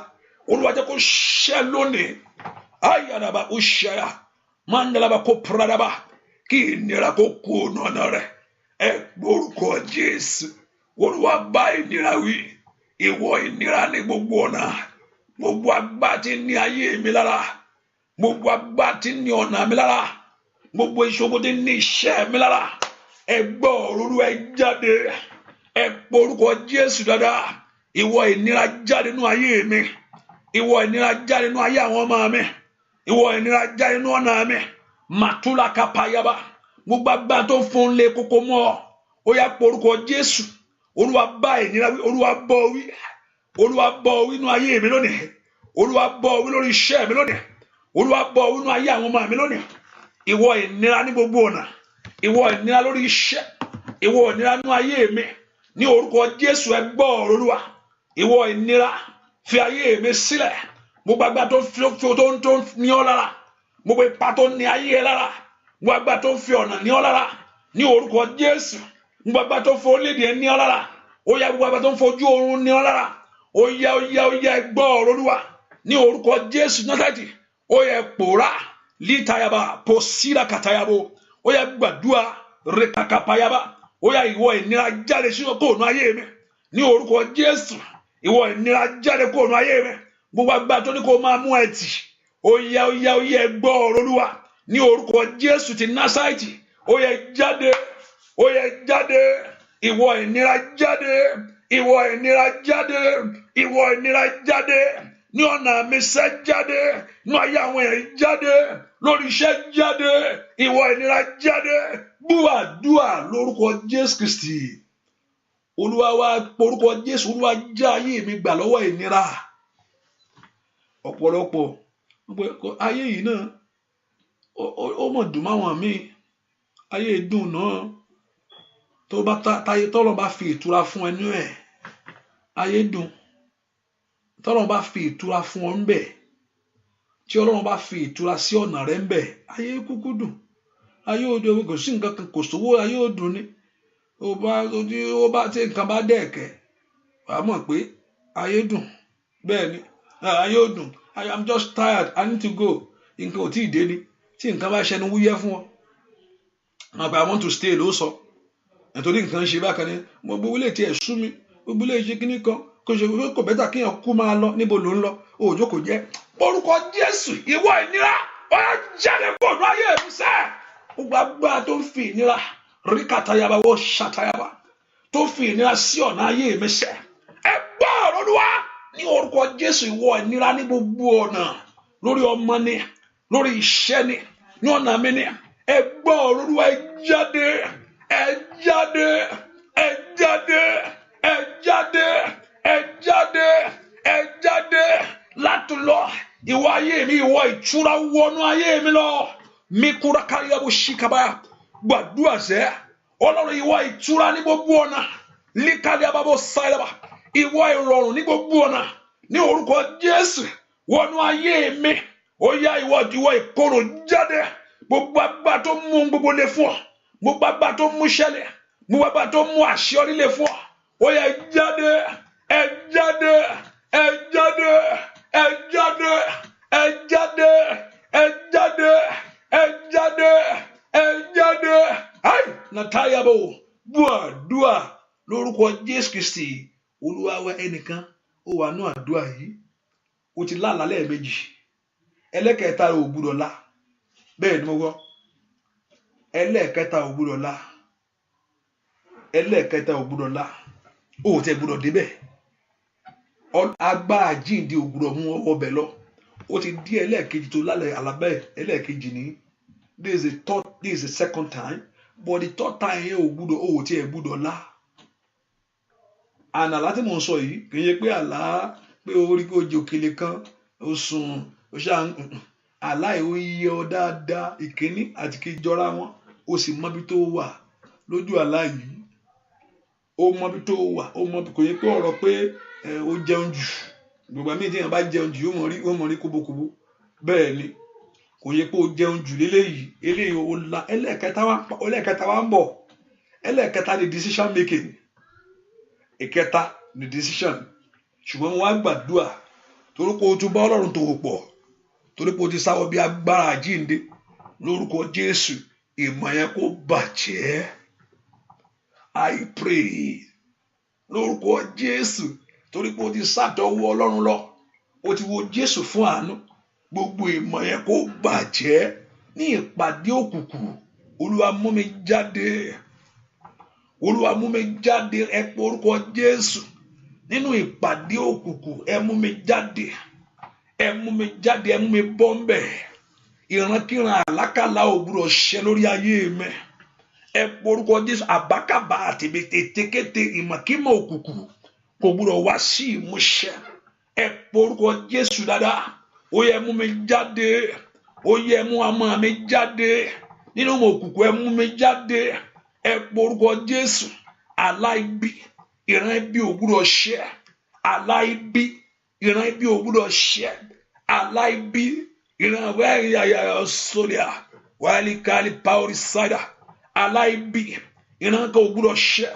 Olúwa jẹ́ kó ṣẹ́ lónìí ayàdàbà ó ṣẹ́yà mandalaba kó pradàbà kí ìnira kó kó nọ̀nà rẹ̀ ẹ gbórúkọ Jésù. Olúwa bá ìnira wí. Ìwọ ìnira ní gbogbo ọ̀nà. Gbogbo agbá tí ní ayé mi lára, gbogbo agbá tí ní ọ̀nà mi lára, gbogbo ìṣòro tí ní iṣẹ́ mi lára, ẹ gbọ́ Olúwa jáde. Ẹ porúkọ Jésù dáadáa. Ìwọ ìnira jáde nínú ayé mi. Ìwọ ìnira jáde nínú ayé àwọn ọmọ mi. Ìwọ ìnira jáde nínú ọ̀nà mi. Màtúlà kápáyàbá. Gbogbo agbá tó ń fún lé kókó mọ́ ọ. Ó yá porúkọ Jésù. Olúwa bá ìnira wí. Olúwa bọ́ wí. Olúwa bọ́ wí nínú ayé mi lónìí. Olúwa bọ́ wí lórí iṣẹ́ mi lónìí. Olúwa bọ́ wí nínú ayé àwọn ọmọ mi lónìí. Ìwọ ìnira ní gbogbo ọ̀nà. Ìwọ ìnira lórí iṣẹ́. Ìwọ ìnira nínú ayé mi. Ní orúkọ Jésù ẹ gbọ́ ọ̀rọ̀ Olúwa. Ìwọ ìnira fi ayé mi sílẹ̀. Gbogbo agbá tó ń ní ọ lára. Gbogbo ipa tó ní ayé ẹ lára. Gbogbo agbá tó ń fi ọ̀nà ní ọ lára. Ní orúkọ Jésù. Gbogbo agbá tó ń fo orílẹ̀-èdè ní ọ lára. Ó yá gbogbo agbá tó ń fojú oorun ní ọ lára. Ó yá ẹ gbọ́ ọ̀rọ̀ Olúwa. Ní orúkọ Jésù Násárẹ́tì. Ó yá pòórá. Litayaba posira katayabo. Ó yá gbàdúrà rekakapayaba. Ó yá ìwọ ìnira jáde sínú kóònù ayé mi. Ní orúkọ Jésù. Ìwọ ìnira jáde kóònù ayé mi. Gbogbo agbá tó ní kó máa mú ẹtì. Ó yá gbọ́ ọ̀rọ̀ Olúwa. Ní orúkọ Jésù ti Násárẹ́tì. Ó yá jáde. Ó yá jáde. Ìwọ ìnira jáde. Ìwọ ìnira jáde. Ìwọ ìnira jáde. Ní ọ̀nà mi ṣẹ́ jáde. Ní ayé àwọn èèyàn jáde. Lórí iṣẹ́ jáde. Ìwọ ìnira jáde. Gbúàdúà lórúkọ Jésù Kristi. Olúwa wá porúkọ Jésù. Olúwa já ayé mi gbà lọ́wọ́ ìnira. Ọ̀pọ̀lọpọ̀ ayé yìí náà ó mọ̀ dùn máwọn mi. Ayé dùn náà. Tó bá táyé tọ́lọ́ bá fi ìtura fún ẹnu ẹ̀. Ayé dùn. Tọ́lọ́run bá fi ìtura fún ọ ńbẹ̀, tí Ọlọ́run bá fi ìtura sí ọ̀nà rẹ ńbẹ̀, ayé kúkú dùn. Ayé òde owó kò sí nǹkan kan, kò sówó, ayé ò dùn ni. Ó bá tí nǹkan bá dẹ̀kẹ́, wàá mọ̀ pé ayé dùn. Bẹ́ẹ̀ ni ayé ò dùn. I am just tired, I need to go. Nǹkan ò tí ì dé ni. Tí nǹkan bá ṣẹnu wúyẹ́ fún ọ. Àgbà I want to stay ló sọ. Nítorí nǹkan ṣe bákan ni. Mo gbogbo lè tiẹ̀ sú mi. Gbogbo lè ṣe kíní kan. Kò bẹ́tà kéèyàn kú máa lọ. Níbo ló ń lọ? Òòjọ́ kò jẹ́. Orúkọ Jésù, ìwọ ìnira, ó yá jáde kúrò ní ayé mi sẹ́. Gbogbo agbára tó ń fi ìnira rí kàtàyàbá wọ́n ṣàtàyàbá. Tó fi ìnira sí ọ̀nà ayé mi sẹ́. Ẹ gbọ́ ọ̀rọ̀ Olúwa ní orúkọ Jésù, ìwọ ìnira ní gbogbo ọ̀nà. Lórí ọmọ ni, lórí iṣẹ́ ni, ní ọ̀nà mi ni. Ẹ gbọ́ ọ̀rọ̀ Olúwa, ẹ jáde, ẹ jáde, ẹ jáde, ẹ jáde, ẹ jáde, ẹ jáde láti lọ. Ìwọ ayé mi, ìwọ ìtura wọnú ayé mi lọ. Mi kúra káríyàbó ṣìkàbá. Gbàdúrà sẹ́. Ọlọ́run ìwọ ìtura ní gbogbo ọ̀nà. Líkàlíàbábó sáyẹ́bà. Ìwọ ìrọ̀rùn ní gbogbo ọ̀nà. Ní orúkọ Jésù wọnú ayé mi. Ó yá ìwọ ìkorò jáde. Gbogbo agbára tó mú gbogbo lé fún ọ. Gbogbo agbára tó mú ṣẹlẹ̀. Gbogbo agbára tó mú àṣeyọrí lé fún ọ. Ó yá jáde, ẹ jáde, ẹ jáde, ẹ jáde, ẹ jáde, ẹ jáde, ẹ jáde, ẹ jáde. Ai natayabo dua lórúkọ Jésù Kristi Olúwa wa. Ẹnìkan ó wà nú àdúrà yìí. Ó ti lálàá lẹ́ẹ̀mejì. Ẹlẹ́kẹta ò gbúdọ̀ lá. Bẹ́ẹ̀ ni mo gbọ́. Ẹlẹ́kẹta ò gbúdọ̀ lá. Ẹlẹ́kẹta ò gbúdọ̀ lá. Ó tẹ gbúdọ̀ débẹ̀. Agbára jíǹde ò gbúdọ̀ mú ọbẹ̀ lọ. Ó ti di ẹlẹ́kejì tó lálẹ́ alábẹ́. Ẹlẹ́kejì ni. This is the second time. But the third time yẹn ò gbúdọ̀, ó tẹ gbúdọ̀ lá. Àná láti mò ń sọ yìí kì í ṣe pé àlá pé orí kò jẹ òkèlè kan ó sùn ó ṣáà àlá ìwé yẹ ọ dáadáa ìkíní àti kejì jọra wọn. Ó sì mọbi tó wà lójú àlá yìí. Ó mọbi tó wà, ó mọbi kò yẹ pé ọ̀rọ̀ pé ó jẹun jù. Gbogbo àmì ìdíyàn bá jẹun jù ó mọ̀ rí kóbókóbó. Bẹ́ẹ̀ ni kò yẹ pé ó jẹun jù léléyìí. Eléyìí ó la. Ẹlẹ́kẹta wa ń bọ̀. Ẹlẹ́kẹta ni decision making. Ìkẹta ni decision. Ṣùgbọ́n wọ́n á gbàdúrà torí pé o tún bá Ọlọ́run tó pọ̀. Torí pé o ti sáwọ́ bí agbára àjíǹde lórúkọ Jésù. Ìmọ̀ yẹn kó bàjẹ́. I pray lórúkọ Jésù. Torí pé o ti sàtọwọ́ Ọlọ́run lọ. O ti wo Jésù fún àánú. Gbogbo ìmọ̀ yẹn kó bàjẹ́. Ní ìpàdé òkùnkùn Olúwa mú mi jáde. Olúwa mú mi jáde. Ẹ pé orúkọ Jésù. Nínú ìpàdé òkùnkùn ẹ mú mi jáde. Ẹ mú mi jáde, ẹ mú mi bọ́ ńbẹ̀. Ìrankíran àlákàlà ò gbúdọ̀ ṣẹ lórí ayé mi. Ẹ pé orúkọ Jésù. Àbákàbà àti ètekéte ìmọ̀kímọ̀ òkùnkùn kò gbúdọ̀ wá sí ìmúṣẹ. Ẹ pé orúkọ Jésù dáadáa. Ó yẹ mú mi jáde. Ó yẹ mú ọmọ mi jáde. Nínú òkùnkùn ẹ mú mi jáde. Ẹ pé orúkọ Jésù. Àlá ibi, ìran ibi ò gbúdọ̀ ṣẹ. Àlá ibi, ìran ibi ò gbúdọ̀ ṣẹ. Àlá ibi, ìran wẹ́ẹ̀yà sóríà wáyé káàlì pàórí sáyà. Àlá ibi, ìran kan ò gbúdọ̀ ṣẹ.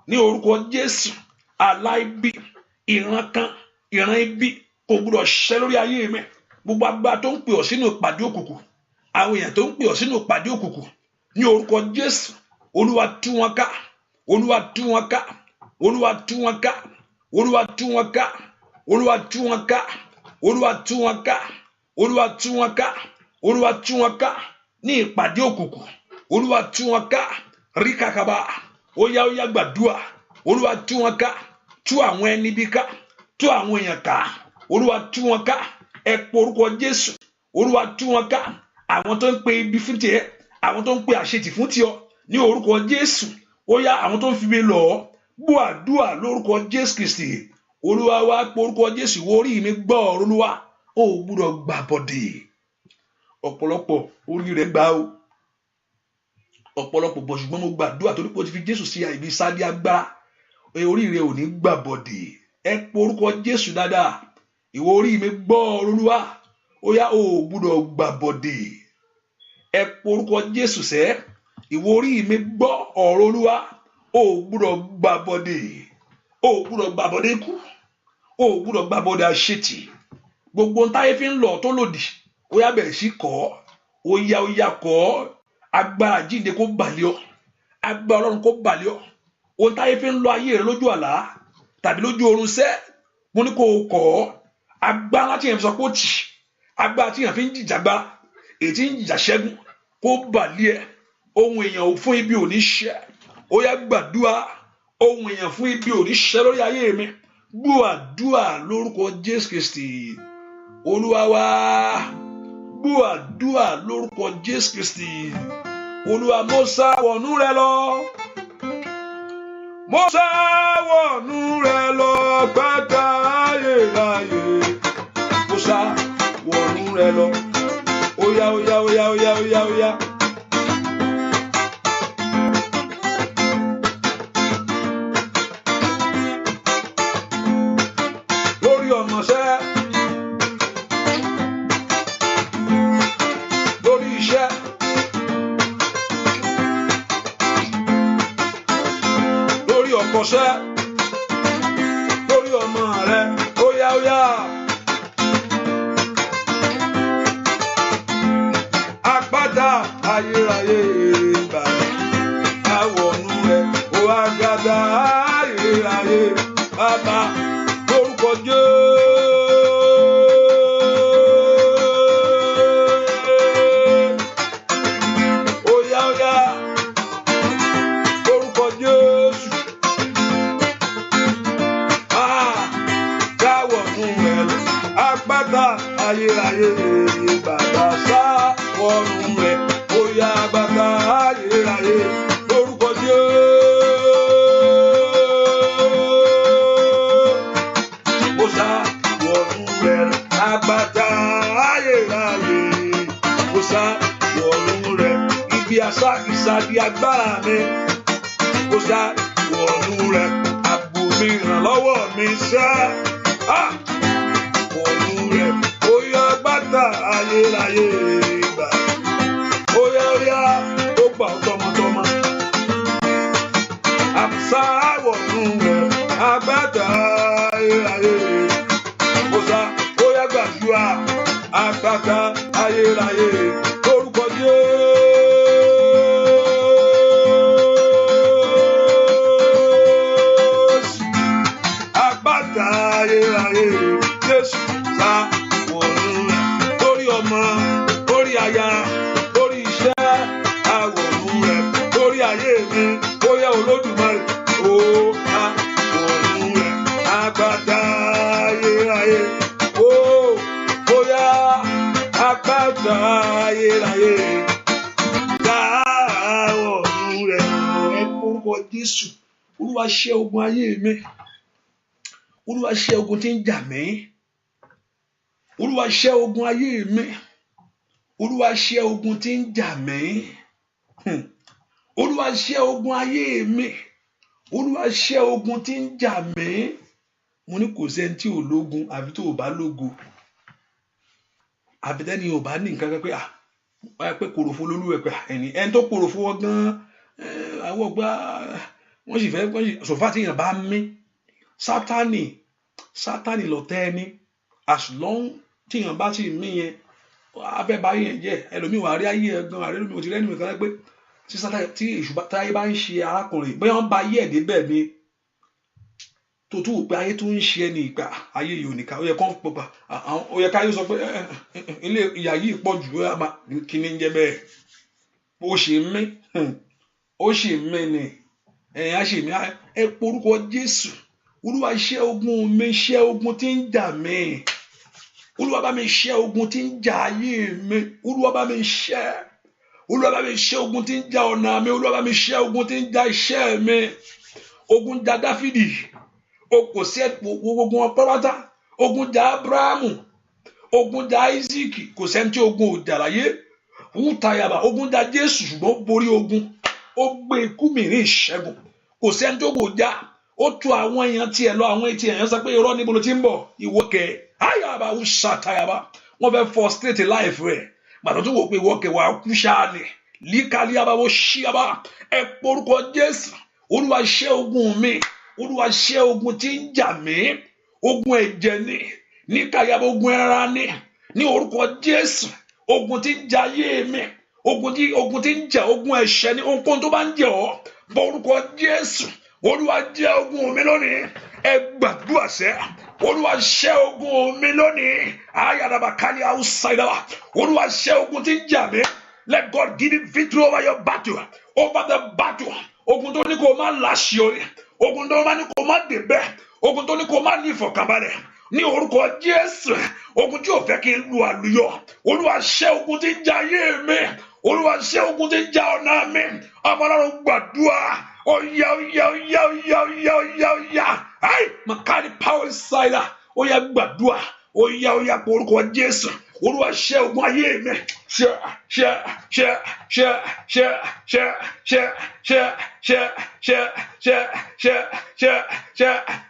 Ní orúkọ Jésù. Àlá ibi, ìran kan, ìran ibi kò gbúdọ̀ ṣẹ lórí ayé mi. Gbogbo agbára tó ń pè ọ́ sínú ìpàdé òkùnkùn. Àwọn èèyàn tó ń pè ọ́ sínú ìpàdé òkùnkùn. Ní orúkọ Jésù. Olúwa tú wọn ká. Olúwa tú wọn ká. Olúwa tú wọn ká. Olúwa tú wọn ká. Olúwa tú wọn ká. Olúwa tú wọn ká. Olúwa tú wọn ká. Olúwa tú wọn ká. Ní ìpàdé òkùnkùn. Olúwa tú wọn ká. Rí kàkàbà. Ó yá gbàdúrà. Olúwa tú wọn ká. Tú àwọn ẹni bí ká. Tú àwọn èèyàn ká. Olúwa tú wọn ká. Ẹ pé orúkọ Jésù. Olúwa tú wọn ká. Àwọn tó ń pe ibi fún tiẹ̀. Àwọn tó ń pe àṣetì fún tiẹ̀. Ní orúkọ Jésù. Ó yá àwọn tó ń fi mi lọ ọ́. Gbọ́ àdúrà lórúkọ Jésù Kristi. Olúwa wá pé orúkọ Jésù. Wo orí mi gbọ́ ọ̀rọ̀ Olúwa. Ó gbúdọ̀ gbà bọ̀dẹ̀. Ọ̀pọ̀lọpọ̀ orí rẹ̀ gbà ó. Ọ̀pọ̀lọpọ̀ bọ̀ ṣùgbọ́n mo gbàdúrà torí pé o ti fi Jésù sí ibi sáde agbára. Orí rẹ̀ ò ní gbà bọ̀dẹ̀. Ẹ pé orúkọ Jésù dáadáa. Ìwọ orí mi gbọ́ ọ̀rọ̀ Olúwa. Ó yá ó gbúdọ̀ gbà bọ̀dẹ̀. Ẹ pé orúkọ Jésù sẹ́. Ìwọ orí mi gbọ́ ọ̀rọ̀ Olúwa. Ó gbúdọ̀ gbà bọ̀dẹ̀. Ó gbúdọ̀ gbà bọ̀dẹ̀ ikú. Ó gbúdọ̀ gbà bọ̀dẹ̀ àṣetì. gbogbo táyé fi ń lọ tó lòdì ó yá bẹ̀rẹ̀ sí kọ́ ó yá kọ́ agbára jíǹde kó balẹ̀ ọ́ agbára Ọlọ́run kó balẹ̀ ọ́ ohun táyé fi ń lọ ayé rẹ lójú àlá tàbí lójú oorun sẹ́ mo ní kó o kọ́ agbára tí yẹn fi sọ pé ó tì agbára tí yẹn fi ń jìjàgbá èyí tí ń jìjà ṣẹ́gun kó balẹ̀ ohun èèyàn fún ibi ò ní ṣẹ ó yá gbàdúrà ohun èèyàn fún ibi ò ní ṣẹ lórí ayé mi gbọ́ àdúrà lórúkọ Jésù Kristi Olúwa wa gbọ́ àdúrà lórúkọ Jésù Kristi Olúwa mo sá wọnú rẹ lọ mo sá wọnú rẹ lọ gbàgbà ayérayé mo sá wọnú rẹ lọ ó yá. Lórí ọmọ sẹ́ lórí iṣẹ́ lórí ọkọ sẹ́ lórí ọmọ rẹ ó yá. Àpáta ayérayé bàbá àwọnú rẹ ó àgàdà ayérayé bàbá lórúkọ Jésù. Ó yá lórúkọ Jésù. Dáwọnú rẹ àpáta ayérayé bàbá sá wọnú rẹ ó yá àpáta ayérayé lórúkọ Jésù. Ó sá wọnú rẹ àpáta ayérayé ó sá wọnú rẹ ibi àṣà ìsàdí agbára mi ó sá wọnú rẹ àbò mi ìrànlọ́wọ́ mi sá wọnú rẹ ó yá àpáta ayérayé gbà ó yá ó gbà ó tọmọtọmọ àṣà wọnú rẹ àpáta ayérayé ó sá ó yá gbàdúrà àpáta ayérayé lórúkọ Jésù. Àpáta ayérayé Jésù sá wọnú rẹ lórí ọmọ lórí aya lórí iṣẹ́ àwọnú rẹ lórí ayé mi ó yá Olódùmarè ó ká wọnú rẹ àpáta ayérayé ó yá àpáta ayérayé ká wọnú rẹ ẹ orúkọ Jésù. Olúwa ṣẹ́ ogun ayé mi Olúwa ṣẹ́ ogun tí ń jà mí Olúwa ṣẹ́ ogun ayé mi Olúwa ṣẹ́ ogun tí ń jà mí Olúwa ṣẹ́ ogun ayé mi Olúwa ṣẹ́ ogun tí ń jà mí. Mo ní kò sẹ́ni tí ò lógun àbí tó ò bá lógo àbí tẹ́ni ò bá ní nǹkan kan pé kòròfo lolúwẹ̀ pé ẹni tó kòròfo wọn gan àwọn ọgbà wọ́n sì fẹ́ sọ̀fà tí èèyàn bá mí sátánì lọ̀tá ẹni as long tí èèyàn bá sì mí yẹn abẹ́ bá yẹn jẹ́ ẹlòmíì wà á rí ayé ẹ̀ gan àrẹ́lòmíì ò ti rẹ́ni nìkan pé tí èṣù táyé bá ń ṣe arákùnrin bóyá wọ́n bá ayé ẹ̀ débẹ̀ ni tó tún wò pé ayé tó ń ṣe ẹni ìgbà ayé yìí ò ní ká ó yẹ kán pọpà ó yẹ káyé sọ pé ilé ìyá yìí pọ̀ jù kí ni ń jẹ́ bẹ́ẹ̀ ó ṣe mí ni ẹ̀yìn á ṣe mí ẹ porúkọ Jésù. Olúwa ṣẹ́ ogun mi ṣẹ́ ogun tí ń jà mí Olúwa bá mi ṣẹ́ ogun tí ń jà ayé mi Olúwa bá mi ṣẹ́ ogun tí ń jà ọ̀nà mi Olúwa bá mi ṣẹ́ ogun tí ń jà iṣẹ́ mi. Ogun jà Dáfídì kò sí ogun ọpọlọta ogun jà Abrahamu ogun jà Isaac kò sẹ́ni tí ogun ò jà láyé wútayàbá ogun jà Jésù ṣùgbọ́n ó borí ogun ó gbé ikú mi ní ìṣẹ́gun kò sẹ́ni tí ogun ò jà ó tu àwọn èèyàn tiẹ̀ lọ àwọn etí èèyàn sọ pé irọ́ níbo ló ti ń bọ̀ ìwọ́kẹ́ ayaba ó ṣàtàyàbá wọ́n fẹ́ frustrate life rẹ̀ gbàtọ́ tó wò pé ìwọ́kẹ́ wà á kú ṣáà ni líkàlíyàbá ó ṣíyàbá ẹ porúkọ Jésù. Olúwa ṣẹ́ ogun mi Olúwa ṣẹ́ ogun tí ń jà mí ogun ẹ̀jẹ̀ ni ní kàyàbọ̀ ogun ẹran ní orúkọ Jésù ogun tí ń jà ayé mi ogun tí ń jà ogun ẹ̀ṣẹ̀ ní ohunkóhun tó bá ń jẹ ọ́ bọ̀ orúkọ Jésù Olúwa jẹ́ ogun mi lónìí ẹ gbàdúrà sẹ́ Olúwa ṣẹ́ ogun mi lónìí ayadaba kali outside Olúwa ṣẹ́ ogun tí ń jà mí. Let God give you victory over your battle, over the battle. Ogun tó ní kó má láṣeyọrí, ogun tó ní kó má débẹ̀, ogun tó ní kó má ní ìfọ̀kànbalẹ̀. Ní orúkọ Jésù, ogun tí ò fẹ́ kí n lu àlùyọ. Olúwa ṣẹ́ ogun tí ń jà ayé mi. Olúwa ṣẹ́ ogun tí ń jà ọ̀nà mi. Ọmọ Ọlọ́run gbàdúrà. Oya. Ai, makari power inside. Oya gbàdúrà. Oya por orúkọ Jésù. Olúwa ṣẹ́ ogun ayé mi.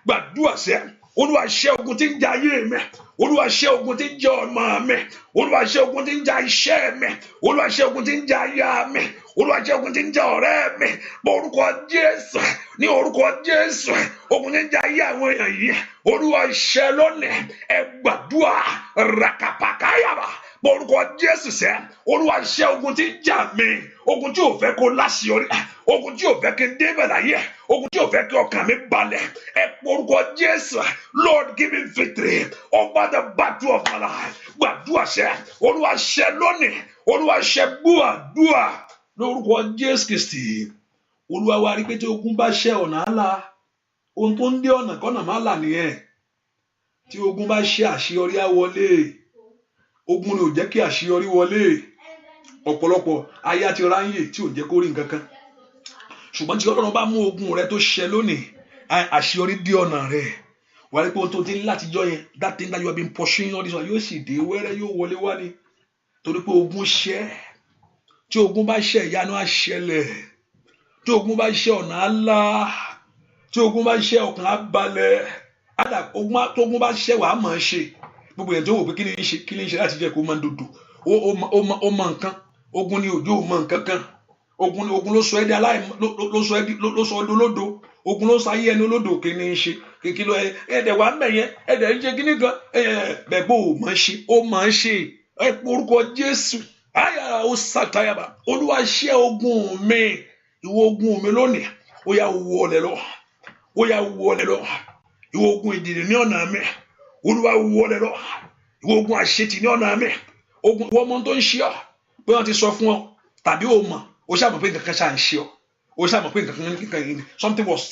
Gbàdúrà sẹ́. Olúwa ṣẹ́ ogun tí ń jà ayé mi. Olúwa ṣẹ́ ogun tí ń jà ọmọ mi. Olúwa ṣẹ́ ogun tí ń jà iṣẹ́ mi. Olúwa ṣẹ́ ogun tí ń jà aya mi. Olúwa ṣẹ́ ogun tí ń jà ọ̀rẹ́ mi. Orúkọ Jésù. Ní orúkọ Jésù. Ogun tí ń jà ayé àwọn èèyàn yìí. Olúwa ṣẹ́ lónìí. Ẹ gbàdúrà rakapakayaba. Orúkọ Jésù sẹ́. Olúwa ṣẹ́ ogun tí ń jà mí. Ogun tí ò fẹ́ kó láṣeyọrí. Ogun tí ò fẹ́ kí n débẹ̀ láyé. Ogun tí ò fẹ́ kí ọkàn mi balẹ̀. Ẹ orúkọ Jésù. Lord, give me victory over the battle of my life. Gbàdúrà sẹ́. Olúwa ṣẹ́ lónìí. Olúwa ṣẹ́ gbàdúrà lórúkọ Jésù Kristi. Olúwa wa rí pé tí ogun bá ṣẹ́ ọ̀nà àlà, ohun tó ń dé ọ̀nà kọ́nà má là nìyẹn. Tí ogun bá ṣẹ́ àṣeyọrí á wọlé. Ogun ni ò jẹ́ kí àṣeyọrí wọlé. Ọ̀pọ̀lọpọ̀ aya ti ráyè tí ò jẹ́ kó rí nǹkan kan. Ṣùgbọ́n tí Ọlọ́run bá mú ogun rẹ tó ṣẹ́ lónìí, àṣeyọrí dé ọ̀nà rẹ̀. Wà á rí pé ohun tó ti ń látijọ́ yẹn, that thing that you have been pursuing all this while, yóò sì dé wẹ́rẹ́ yóò wọlé wá ní. Torí pé ogun ṣẹ́. Tí ogun bá ṣẹ́ ìyanu á ṣẹlẹ̀. Tí ogun bá ṣẹ́ ọ̀nà á là. Tí ogun bá ṣẹ́ ọkàn á balẹ̀. Tógun bá ṣẹ́ wàá mọ̀ ọ́ ṣe. Gbogbo èèyàn tó wò pé kí ni ń ṣe láti jẹ́ kó máa dodo. Ó mọ nǹkan. Ogun ni òjò mọ nǹkan kan. Ogun ló sọ ẹ́ di ló sọ ọ́ dolódo. Ogun ló sọ ayé ẹni olódo kí ni ń ṣe. Kìkì lọ ẹ̀dẹ̀ wà mẹ́yẹn ẹ̀dẹ̀ ń ṣe kíní kan. Bẹ́ẹ̀ bó o máa ṣe. Ó máa ṣe. Ẹ porúkọ Jésù. Ayára ó sàtáyàbá. Olúwa ṣẹ́ ogun mi. Ìwọ ogun mi lónìí. Ó yá wọlé lọ. Ìwọ ogun ìdìrí ní ọ̀nà mi. Olúwa wọlé lọ. Ìwọ ogun àṣetì ní ọ̀nà mi. Ogun ìwọ ọmọ tó ń ṣe ọ́. Bí wọ́n ti sọ fún ọ tàbí o mọ̀, o ṣáà mọ̀ pé nǹkan kan ṣáà ń ṣe ọ́. O ṣáà mọ̀ pé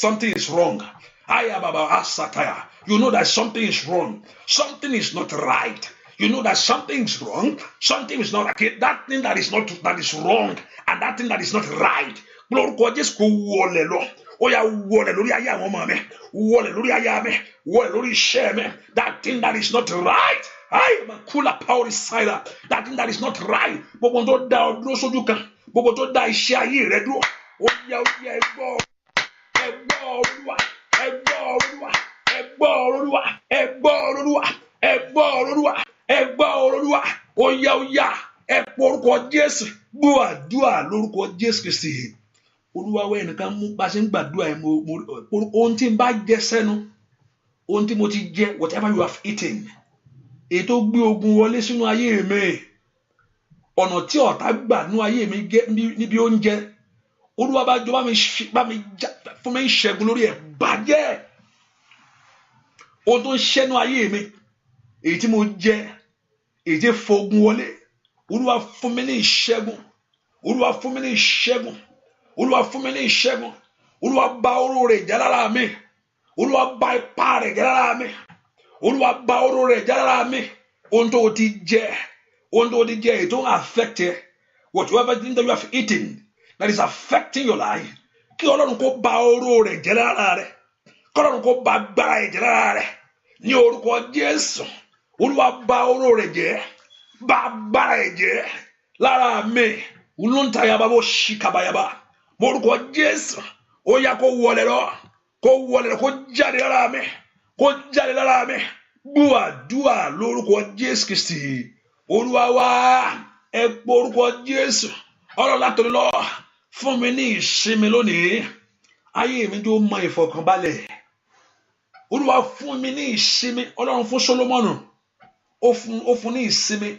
something is wrong. Ayababa asataya. You know that something is wrong. Something is not right. You know that something is wrong. Something is not okay. That thing that is wrong, and that thing that is not right. Lórúkọ Jésù kò wọlé lọ. Ó yá wọlé lórí ayé àwọn ọmọ mi. Wọlé lórí aya mi. Wọlé lórí iṣẹ́ mi. That thing that is not right. I am a cooler power inside. That thing that is not right. Gbogbo tó dá ọ dúró sójú kan. Gbogbo tó dá iṣẹ́ ayé rẹ dúró. Ó yá ẹgbọ́ Olúwa. Ẹgbọ́ Olúwa. Ó yá. Ẹ porúkọ Jésù. Gbọ́ àdúrà lórúkọ Jésù Kristi. Olúwa wẹ́ ẹnìkan mú bá ṣe ń gbàdúrà ẹ̀ ohun tí ń bá jẹ sẹ́nu. Ohun tí mo ti jẹ, whatever you have eaten. Èyí tó gbé ogun wọlé sínú ayé mi. Ọ̀nà tí ọ̀tá gbà nú ayé mi níbi oúnjẹ. Olúwa bá jọ bá mi fún mi ṣẹ́gun lórí ẹ̀ bàjẹ́. Ohun tó ń ṣẹ́nu ayé mi. Èyí tí mo jẹ. Èyí tí fogun wọlé. Olúwa fún mi ní ìṣẹ́gun. Olúwa fún mi ní ìṣẹ́gun. Olúwa bà oró rẹ̀ jẹ́ lára mi. Olúwa bà ipá rẹ̀ jẹ́ lára mi. Olúwa bà oró rẹ̀ jẹ́ lára mi. Ohun tó ti jẹ. It don't affect it. Whatever thing that you have eaten that is affecting your life. Kí Ọlọ́run kó bà oró rẹ̀ jẹ́ lára rẹ̀. Kí Ọlọ́run kó bà agbára rẹ̀ jẹ́ lára rẹ̀. Ní orúkọ Jésù. Olúwa bà oró rẹ̀ jẹ́. Bà agbára rẹ̀ jẹ́ lára mi. Uluntayaba bo shikabayaba. Orúkọ Jésù. Ó yá kó wọlé lọ. Kó jáde lára mi. Gbọ́ àdúrà lórúkọ Jésù Kristi. Olúwa wa ẹ pọ orúkọ Jésù. Ọlọ́run látòrí lọ fún mi ní ìsinmi lónìí. Ayé mi tó mọ ìfọ̀kànbalẹ̀. Olúwa fún mi ní ìsinmi. Ọlọ́run fún Sólómọ́nù ó fún ní ìsinmi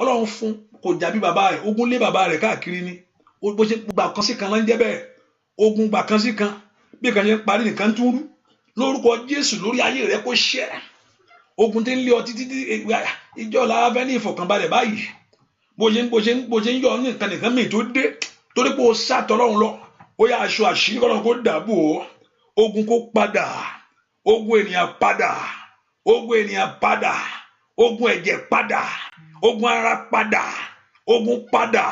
Ọlọ́run fún kò jà bí bàbá rẹ̀ ogun lé bàbá rẹ̀ káàkiri ni bó ṣe gbà kan sí kan ló ń jẹ́ bẹ́ẹ̀ ogun gbà kan sí kan bí kan ṣe ń parí nìkan tún rú lórúkọ Jésù lórí ayé rẹ̀ kó ṣẹ́ ogun tí ń lé ọ títí ìjọ làá fẹ́ ní ìfọ̀kànbalẹ̀ báyìí bó ṣe ń yọ nìkan mi tó dé torí pé o sàtọ̀ Ọlọ́run lọ ó yá aṣọ àṣírí Ọlọ́run kó dàbò ogun kó padà ogun ènìyàn padà ogun ènìyàn padà ogun ẹ̀jẹ̀ padà ogun ara padà ogun padà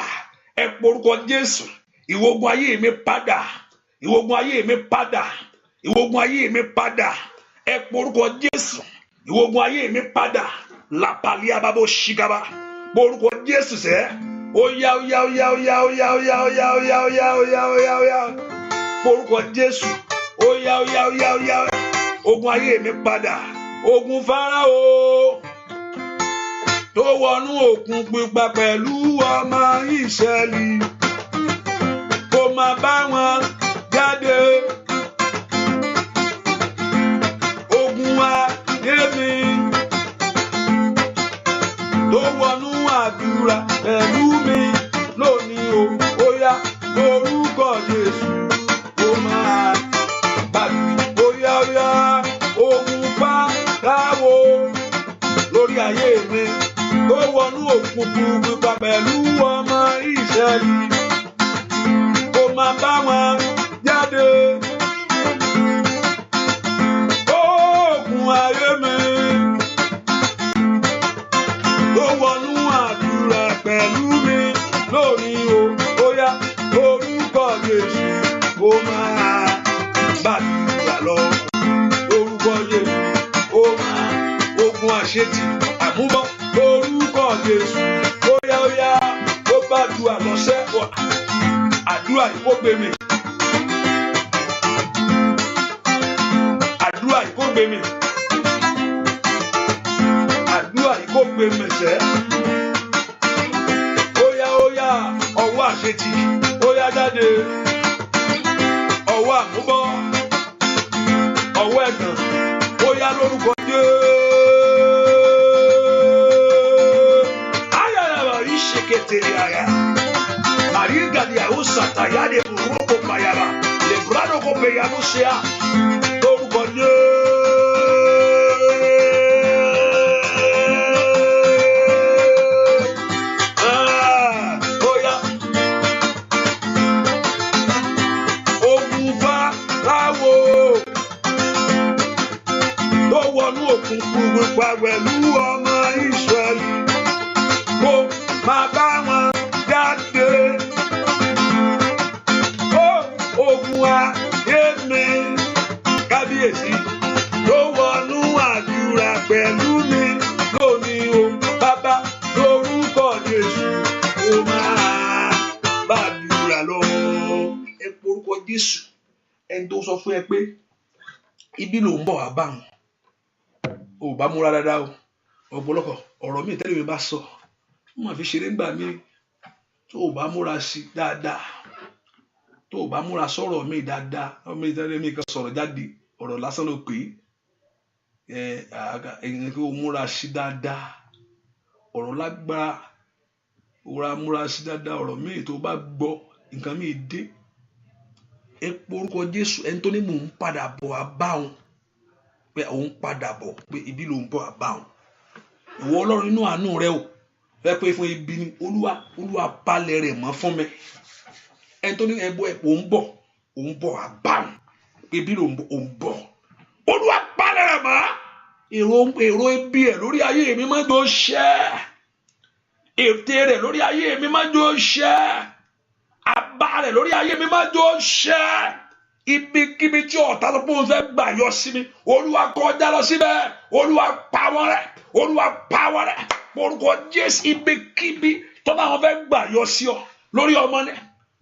ẹ porúkọ Jésù ìwọ ogun ayé mi padà ìwọ ogun ayé mi padà ìwọ ogun ayé mi padà ẹ porúkọ Jésù ìwọ ogun ayé mi padà lápàlí abábọ̀ ṣìkàbà porúkọ Jésù sẹ́ ó yá ó yá ó yá ó yá ó yá ó yá ó yá ó yá ó yá ó yá ó yá ó yá porúkọ Jésù ó yá ó yá ó yá ó yá ogun ayé mi padà ogun Fáráò tó wọnú òkun pupa pẹ̀lú ọmọ Ísírẹ́lì kó máa bá wọn jáde ogun ayé mi tó wọnú àdúrà pẹ̀lú mi lónìí ó yá lórúkọ Jésù kó máa bàbí ó yá ogun Fáráò lórí ayé mi tó wọnú òkùnkùn pupa pẹ̀lú ọmọ Ísírẹ́lì kó máa bá wọn jáde ogun ayé mi tó wọnú àdúrà pẹ̀lú mi lónìí ó yá orúkọ Jésù kó máa gbàdúrà lọ orúkọ Jésù ó máa ogun àṣetì àmúbọ orúkọ Jésù ó yá ó bá du àlọ́sẹ́ àdúrà ìkógbé mi àdúrà ìkógbé mi àdúrà ìkógbé mi sẹ́ ó yá ọwọ́ àṣetì ó yá jáde ọwọ́ àmúbọ ọwọ́ ẹ̀gàn ó yá lórúkọ Jésù. Mariga di ausata ya de buroko payaba le brado ko peyanu sea lórúkọ oya ogun Fáráò tó wọnú òkùnkùn pupa pẹ̀lú ọmọ Ísírẹ́lì kó máa bá wọn jáde ogun ayé mi kábíyèsí tó wọnú àdúrà pẹ̀lú mi lónìí o bàbá lórúkọ Jésù ó máa gbàdúrà lọ ẹ porúkọ Jésù ẹni tó sọ fún ẹ pé ibi ló ń bọ̀ wá bá wọn ò bá múra dáadáa o ọ̀pọ̀lọpọ̀ ọ̀rọ̀ mi tẹ́lẹ̀ mi bá sọ wọ́n fi ṣeré ńgbà mí tó o bá múra sí dáadáa tó o bá múra sọ̀rọ̀ mi dáadáa ọmọ ìtẹ́lẹ̀ mi kan sọ̀rọ̀ jáde ọ̀rọ̀ lásán ló pè é ẹ̀yìn kí o múra sí dáadáa ọ̀rọ̀ lágbára òra múra sí dáadáa ọ̀rọ̀ mi tó o bá gbọ́ nǹkan mi dé ẹ porúkọ Jésù ẹni tó ní mò ń padà bọ̀ wá bá wọn pé òun padà bọ̀ pé ibi ló ń bọ̀ wá bá wọn ìwọ Ọlọ́run nínú àánú rẹ o fẹ́ pé fún ibi ni olúwa palẹ̀ rẹ̀ mọ́ fún mi ẹni tó ní ẹbọ òun bọ̀ wá bá wọn ibi ló ń bọ̀ olúwa palẹ̀ rẹ̀ mọ́ èrò ibi ẹ̀ lórí ayé mi má jò ṣẹ ète rẹ̀ lórí ayé mi má jò ṣẹ àbá rẹ̀ lórí ayé mi má jò ṣẹ ibikíbi tí ọ̀tá tó pọ̀ ń fẹ́ gbà yọ sí mi olúwa kọjá lọ síbẹ̀ olúwa pa wọ́n rẹ́ orúkọ Jésù ibikíbi tó bá wọn fẹ́ gbà yọ sí ọ lórí ọmọ ni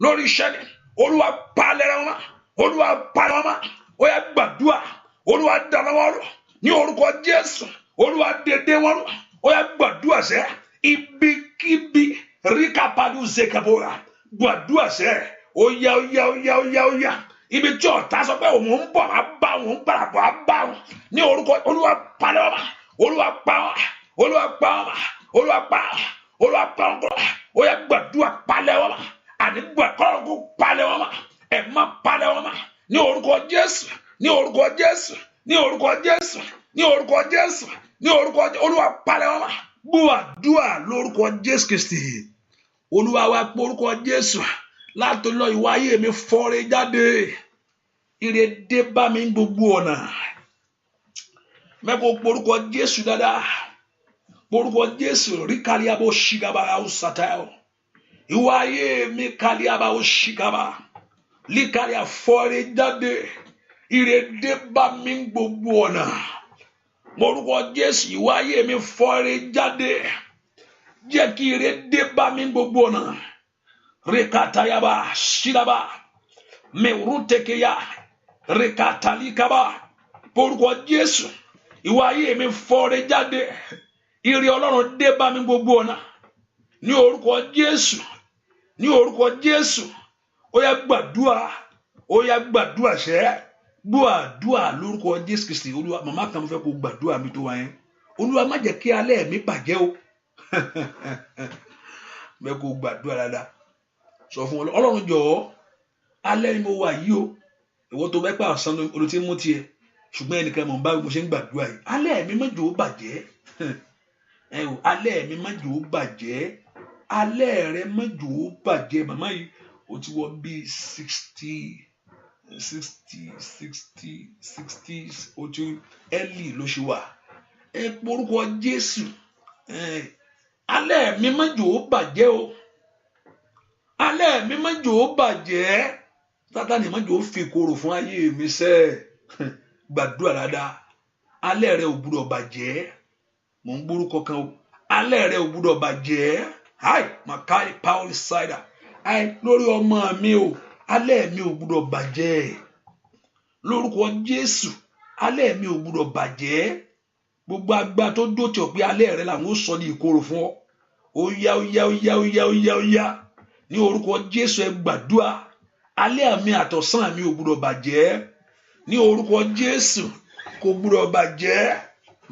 lórí iṣẹ́ ni olúwa palẹ̀ wọn olúwa palẹ̀ wọn ó yá gbàdúrà olúwa dáná wọn rọ ní orúkọ Jésù olúwa dédé wọn rọ ó yá gbàdúrà sẹ́ ibikíbi ríkàpàdù zekabora gbàdúrà sẹ́ ó yá ibi tí ọ̀tá sọ pé òun ń bọ̀ wá bá wọn ń parapọ̀ wá bá wọn ní orúkọ olúwa palẹ̀ wọn olúwa pa wọn Olúwa pa Olúwa pa Olúwa pa ó yá gbàdúrà palẹ̀ wọn àní gbàkọ́rọ̀ kó palẹ̀ wọn ẹ̀ má palẹ̀ wọn ní orúkọ Jésù ní orúkọ Jésù ní orúkọ Jésù ní orúkọ Jésù ní orúkọ Olúwa palẹ̀ wọn gbàdúrà lórúkọ Jésù Kristi. Olúwa wa pé orúkọ Jésù láti lọ ìwà ayé mi fọ́re jáde ire dé bá mi gbogbo ọ̀nà mẹ́kọ̀ọ́ porúkọ Jésù dáadáa porúkọ Jésù rí kàlíàbò ṣìgàbà ọ̀sàtàyọ̀ ìwà ayé mi kàlíàbà ọ̀ṣìgàbà lí kàlíà fọ́re jáde ire dé bá mi gbogbo ọ̀nà porúkọ Jésù ìwà ayé mi fọ́re jáde jẹ́ kí ire dé bá mi gbogbo ọ̀nà rekatayaba ṣìdàbà mẹ́rùtẹ̀kẹ̀yà rekatalikaba porúkọ Jésù ìwà ayé mi fọ́re jáde ire Ọlọ́run dé bá mi gbogbo ọ̀nà ní orúkọ Jésù ní orúkọ Jésù ó yá gbàdúrà ṣẹ́ gbàdúrà lórúkọ Jésù Kristi. Olúwa màmá kan mo fẹ́ kó gbàdúrà mi tó wáyé Olúwa má jẹ́ kí alẹ́ mi bàjẹ́ o mẹ́ kó gbàdúrà dáadáa sọ fún Ọlọ́run jọ̀ọ́ alẹ́ ni mo wà yìí o ìwọ tó bẹ́ pà ọ̀sán olùtí mú tiẹ̀ ṣùgbọ́n ẹnìkan mọ̀ bá mo ṣe ń gbàdúrà yìí alẹ́ mi má jẹ́ ó bàjẹ́ alẹ́ mi má jẹ́ ó bàjẹ́ alẹ́ rẹ má jẹ́ ó bàjẹ́ màmá yìí ó ti wọ bí 60 ó ti ẹ́lì ló ṣe wà porúkọ Jésù alẹ́ mi má jẹ́ ó bàjẹ́ o alẹ́ mi má jẹ́ ó bàjẹ́ Sátánì má jẹ́ ó fi korò fún ayé mi sẹ́ gbàdúrà dáadáa alẹ́ rẹ ò gbúdọ̀ bàjẹ́ mò ń gbórúkọ kan o alẹ́ rẹ ò gbúdọ̀ bàjẹ́ makai power cider lórí ọmọ mi o alẹ́ mi ò gbúdọ̀ bàjẹ́ lórúkọ Jésù alẹ́ mi ò gbúdọ̀ bàjẹ́ gbogbo agbá tó dòtí ọ pé alẹ́ rẹ làwọn ó sọ ní ìkorò fún ọ ó yá ní orúkọ Jésù ẹ gbàdúrà alẹ́ mi àtọ̀sán mi ò gbúdọ̀ bàjẹ́ ní orúkọ Jésù kò gbúdọ̀ bàjẹ́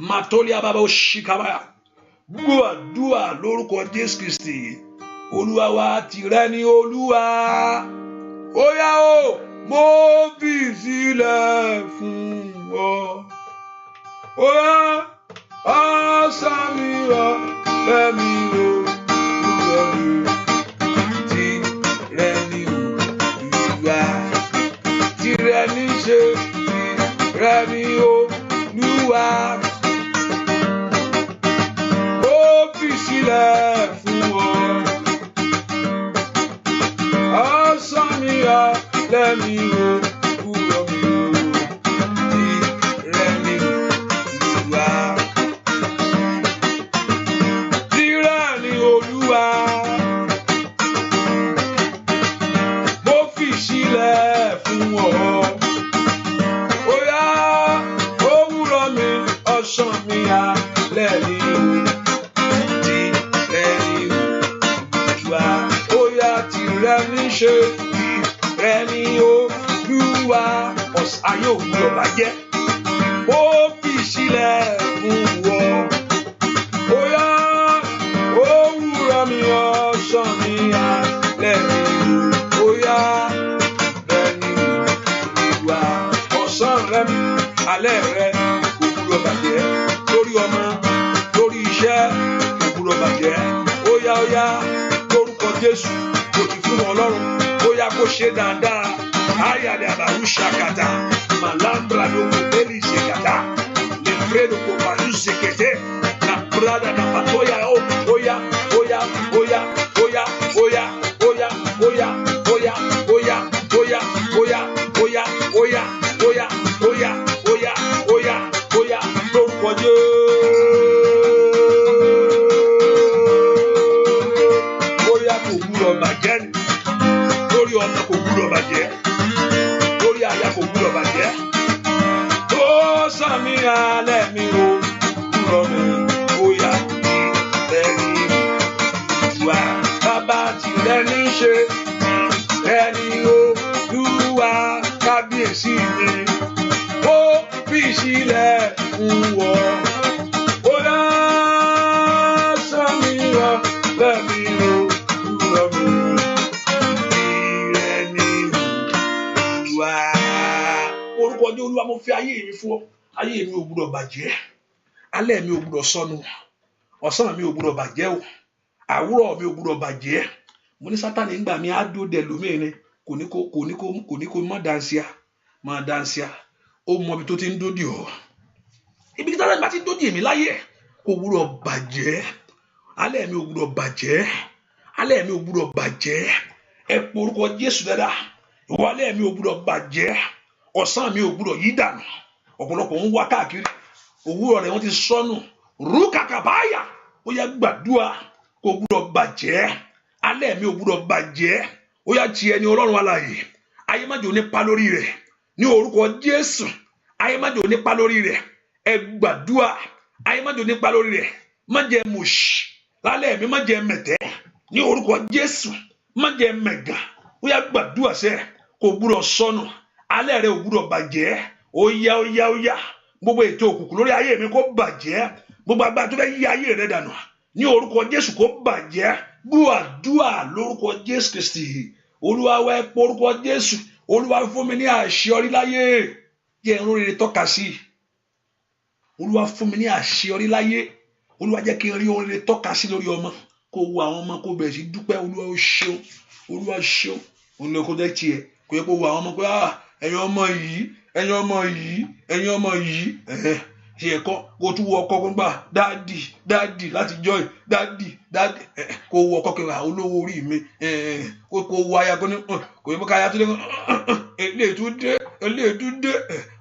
matoli ababa òṣìkàbà gbàdúrà lórúkọ Jésù Kristi. Olúwa wa tìrẹ ni Olúwa ó yá o mo fi sílẹ̀ fún ọ ó yá ọ̀sán mi rọ lẹ́mi o lúwọ̀ mi tìrẹ ni Olúwa tìrẹ ní ṣe tìrẹ ni Olúwa ó fi sílẹ̀ fún ọ ọ̀sán mi rọ lẹ́mi o lúwọ̀ mi tìrẹ ni Olúwa tìrẹ ni Olúwa mo fi sílẹ̀ fún ọ. Ọ̀sán mi alẹ́ ni tìrẹ ni Olúwa ó yá tìrẹ ní ṣe tìrẹ ni Olúwa ayé ò gbúdọ̀ bàjẹ́ ó fi sílẹ̀ fún ọ ó yá òwúrọ̀ mi ọ̀sán mi alẹ́ ni ó yá tìrẹ ni Olúwa ọ̀sán rẹ alẹ́ rẹ bàjẹ́ lórí ọmọ lórí iṣẹ́ ògbúdọ̀ bàjẹ́ ó yá lórúkọ Jésù kò ti fún Ọlọ́run ó yá kó ṣe dáadáa ayàdé àbàrú ṣàkàtà màlámbra ló kò délì ṣèkàtà lè fúrẹ́dù kò pàlú ṣèkètè nà búrádà nà pàtóyà ó yá lórúkọ Jésù. Bóyá kò gbúdọ̀ bàjẹ́ ni lórí ọmọ kò gbúdọ̀ bàjẹ́ lórí aya kò gbúdọ̀ bàjẹ́. Ó sàmì alẹ́ mi o kúrọ̀ mi bóyá tìrẹ ni Olúwa bàbá tìrẹ ní ṣe tìrẹ ni Olúwa kábíyèsí mi ó fi sílẹ̀ fún ọ. Ó yá lẹ́mi òwúrọ̀ mi. Ire ni Olúwa. Orúkọ ní Olúwa mo fi ayé mi fún ọ. Ayé mi ò gbọdọ̀ bàjẹ́. Alẹ́ mi ò gbọdọ̀ sọnù. Ọ̀sán mi ò gbọdọ̀ bàjẹ́ o. Àwúrọ̀ mi ò gbọdọ̀ bàjẹ́. Mo ní Sátánì ń gbà mí á dó dẹ lómìn ni. Kò ní kó má dansia. Má dansia. Ó mọ ibi tó ti ń dódì ọ. Ibi tí Sátánì bá ti dódì èmi láyé kò gbọdọ̀ bàjẹ́. Alẹ́ mi ò gbọdọ̀ bàjẹ́. Alẹ́ mi ò gbọdọ̀ bàjẹ́. Ẹ pe orúkọ Jésù dáadáa. Ìwọ alẹ́ mi ò gbọdọ̀ bàjẹ́. Ọ̀sán mi ò gbọdọ̀ yí dànù. Ọ̀pọ̀lọpọ̀ ń wá káàkiri. Òwúrọ̀ rẹ̀ wọ́n ti sọnù. Rúkàkàbáyà. Ó yá gbàdúrà kò gbọdọ̀ bàjẹ́. Alẹ́ mi ò gbọdọ̀ bàjẹ́. Ó yá ti ẹni Ọlọ́run alààyè. Ayé má jẹ́ onípa lórí rẹ̀. Ní orúkọ Jésù. Ayé má jẹ́ onípa lórí rẹ̀. Ẹ gbàdúrà. Ayé má jẹ́ onípa lórí rẹ̀. Má jẹ́ mùsì. Lálẹ́ mi má jẹ́ mẹ̀tẹ́. Ní orúkọ Jésù. Má jẹ́ mẹ̀gà. Ó yá gbàdúrà sẹ́ kò gbọdọ̀ sọnù. Alẹ́ rẹ̀ ò gbọdọ̀ bàjẹ́. Ó yá. Gbogbo ètò òkùnkùn lórí ayé mi kó bàjẹ́. Gbogbo agbára tó fẹ́ yí ayé rẹ̀ dànù. Ní orúkọ Jésù kó bàjẹ́. Gbọ́ àdúrà lórúkọ Jésù Kristi. Olúwa wá ẹ pé orúkọ Jésù. Olúwa fún mi ní àṣeyọrí láyé. Jẹ́ n rere tọ́ka sí. Olúwa fún mi ní àṣeyọrí láyé. Olúwa jẹ́ kí n rí orin rere tọ́ka sí lórí ọmọ. Kó wo àwọn ọmọ kó bẹ̀rẹ̀ sí dúpẹ́. Olúwa ó ṣeun. Olúwa ṣeun. Òun ló kó jẹ́ tiẹ̀. Kò yẹ kó wo àwọn ọmọ pé ẹ̀yin ọmọ yìí ṣe ẹ̀kọ́ kó tún wọ ọkọ gbọ́ngbà dáàdì láti joy dáàdì kó wọ ọkọ kẹwàá olówó orí mi kó wọ ayagun ní kò yẹ kó aya tó dé eléèdúdé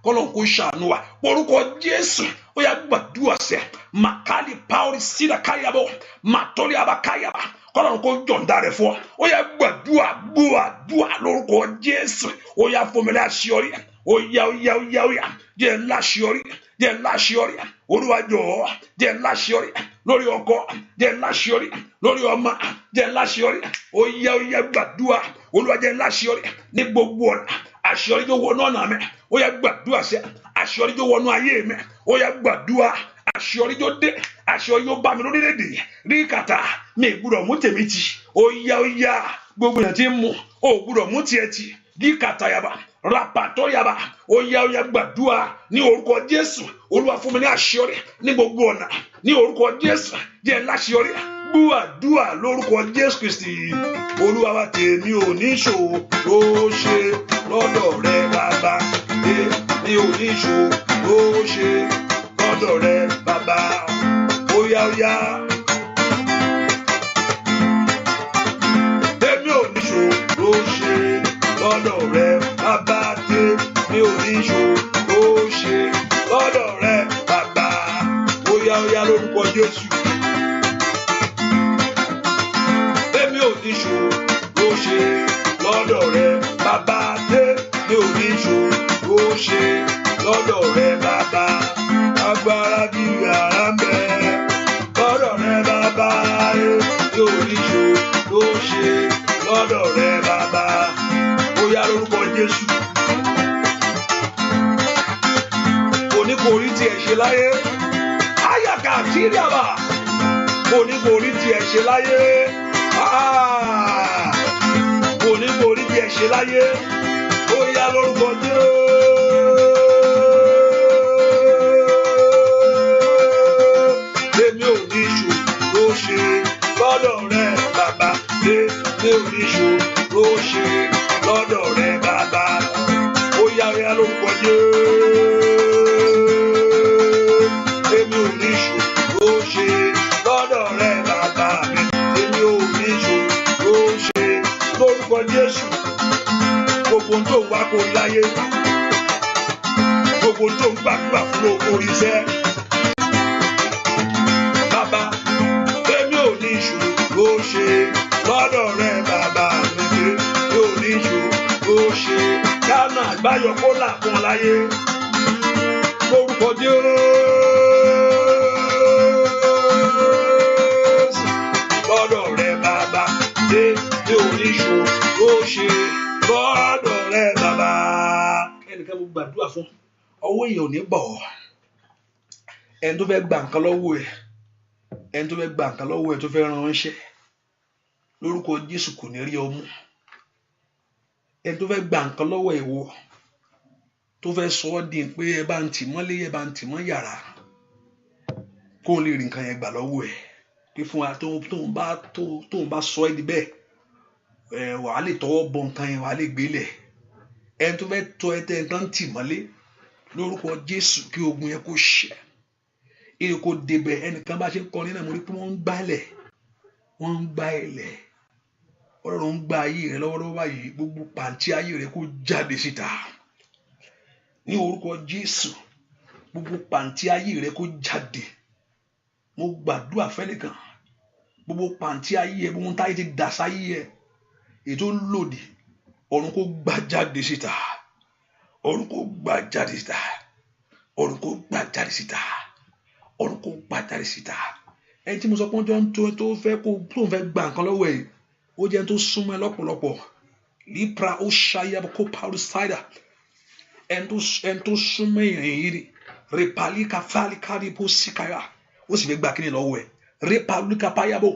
kọ́lọ̀ kó ṣàánú wa orúkọ Jésù ó yá gbàdúrà sẹ́ màkàlì pàórí sídà káyàbọ̀ màtọ́lì àbákáyàbá kọ́lọ̀ kó jọ̀ǹda rẹ̀ fún ọ ó yá gbàdúrà lórúkọ Jésù ó yá fún mi láṣeyọrí ó yá jẹ́ láṣeyọrí Olúwa jọ̀ọ́ jẹ́ láṣeyọrí lórí ọkọ jẹ́ láṣeyọrí lórí ọmọ jẹ́ láṣeyọrí ó yá gbàdúrà Olúwa jẹ́ láṣeyọrí ní gbogbo ọ̀nà àṣeyọrí tó wọnú ọ̀nà mi ó yá gbàdúrà sẹ́ àṣeyọrí tó wọnú ayé mi ó yá gbàdúrà àṣeyọrí tó dé àṣeyọrí tó bá mi lórílẹ̀-èdè rí kàtà mi gbúdọ̀ mú tèmi tì ó yá gbogbo èèyàn tí ń mú ó gbúdọ̀ mú tiẹ̀ tì rí kàtà yaba rapatọ yaba ó yá gbàdúrà ní orúkọ Jésù Olúwa fún mi ní àṣeyọrí ní gbogbo ọ̀nà ní orúkọ Jésù jẹ́ láṣeyọrí gbàdúrà lórúkọ Jésù Kristi Olúwa wa tèmi ò ní ṣòro ṣe lọ́dọ̀ rẹ bàbá tèmi ò ní ṣòro ṣe lọ́dọ̀ rẹ bàbá ó yá. Tèmi ò ní ṣòro ṣe lọ́dọ̀ rẹ bàbá tèmi ò ní ṣòro ṣe lọ́dọ̀ rẹ bàbá ó yá lórúkọ Jésù. Tèmi ò ní ṣòro ṣe lọ́dọ̀ rẹ bàbá tèmi ò ní ṣòro ṣe lọ́dọ̀ rẹ bàbá agbára bí ara ń bẹ lọ́dọ̀ rẹ bàbá tèmi ò ní ṣòro ṣe lọ́dọ̀ rẹ bàbá ó yá lórúkọ Jésù. Òní kò rí tiẹ̀ ṣe láyé àyàkà àtìrìàbà òní kò rí tiẹ̀ ṣe láyé òní kò rí tiẹ̀ ṣe láyé ó yá lórúkọ Jésù. Tèmi ò ní ṣòro ṣe lọ́dọ̀ rẹ bàbá tèmi ò ní ṣòro ṣe lọ́dọ̀ rẹ bàbá ó yá lórúkọ Jésù. Tèmi ò ní ṣòro ṣe lọ́dọ̀ rẹ bàbá mi tèmi ò ní ṣòro ṣe lórúkọ Jésù. Gbogbo tó ń wá kó láyé gbogbo tó ń gbàdúrà fún orí iṣẹ́ bàbá tèmi ò ní ṣòro ṣe lọ́dọ̀ rẹ bàbá mi tèmi ò ní ṣòro ṣe dáná àgbáyọ kó là fún ọ láyé lórúkọ Jésù. Lọ́dọ̀ rẹ bàbá tèmi ò ní ṣòro ṣe lọ́dọ̀ rẹ bàbá. Ẹnìkan mo gbàdúrà fún ọwọ́ èèyàn ò ní bọ̀ ẹni tó fẹ́ gba nǹkan lọ́wọ́ ẹ̀ ẹni tó fẹ́ gba nǹkan lọ́wọ́ ẹ̀ tó fẹ́ ránṣẹ́ lórúkọ Jésù kò ní rí ọmú. Ẹni tó fẹ́ gba nǹkan lọ́wọ́ ẹ̀ wọ tó fẹ́ sọ ọ́ di pé ẹ bá ń tì mọ́lé ẹ bá ń tì mọ́ yàrá kó lè rí nǹkan yẹn gbà lọ́wọ́ ẹ̀ pé fún wa tóun bá sọ ẹ́ di bẹ́ẹ̀ wàá lè tọwọ́ bọ nǹkan yẹn wàá lè gbélẹ̀. Ẹni tó fẹ́ tọ́ ẹ tẹ́ ẹ tán tì mọ́lé lórúkọ Jésù kí ogun yẹn kó ṣẹ èrè kó débẹ̀. Ẹnìkan bá ṣe ń kọrin náà mo rí pé wọ́n ń gbá ilẹ̀ Ọlọ́run ń gba ayé rẹ lọ́wọ́lọ́wọ́ báyìí. Gbogbo pàǹtí ayé rẹ kó jáde síta ní orúkọ Jésù. Gbogbo pàǹtí ayé rẹ kó jáde. Mo gbàdúrà fẹ́nìkan gbogbo pàǹtí ayé ẹ gbogbo táyé ti dà sáyé ẹ ètò lòdì ọ̀run kó gbà jáde síta. Ọ̀run kó gbà jáde síta. Ọ̀run kó gbà jáde síta. Ọ̀run kó gbà jáde síta. Ẹni tí mo sọ pé ọjọ́ tó fẹ́ gba nǹkan lọ́wọ́ ẹ̀ ó jẹ́ tó súnmọ́ ẹ lọ́pọ̀lọpọ̀ libra ó ṣayá kó paul cider ẹni tó súnmọ́ èèyàn yìí repalika falikari bó síkàyà ó sì fẹ́ gba kíni lọ́wọ́ ẹ̀ repalika payabo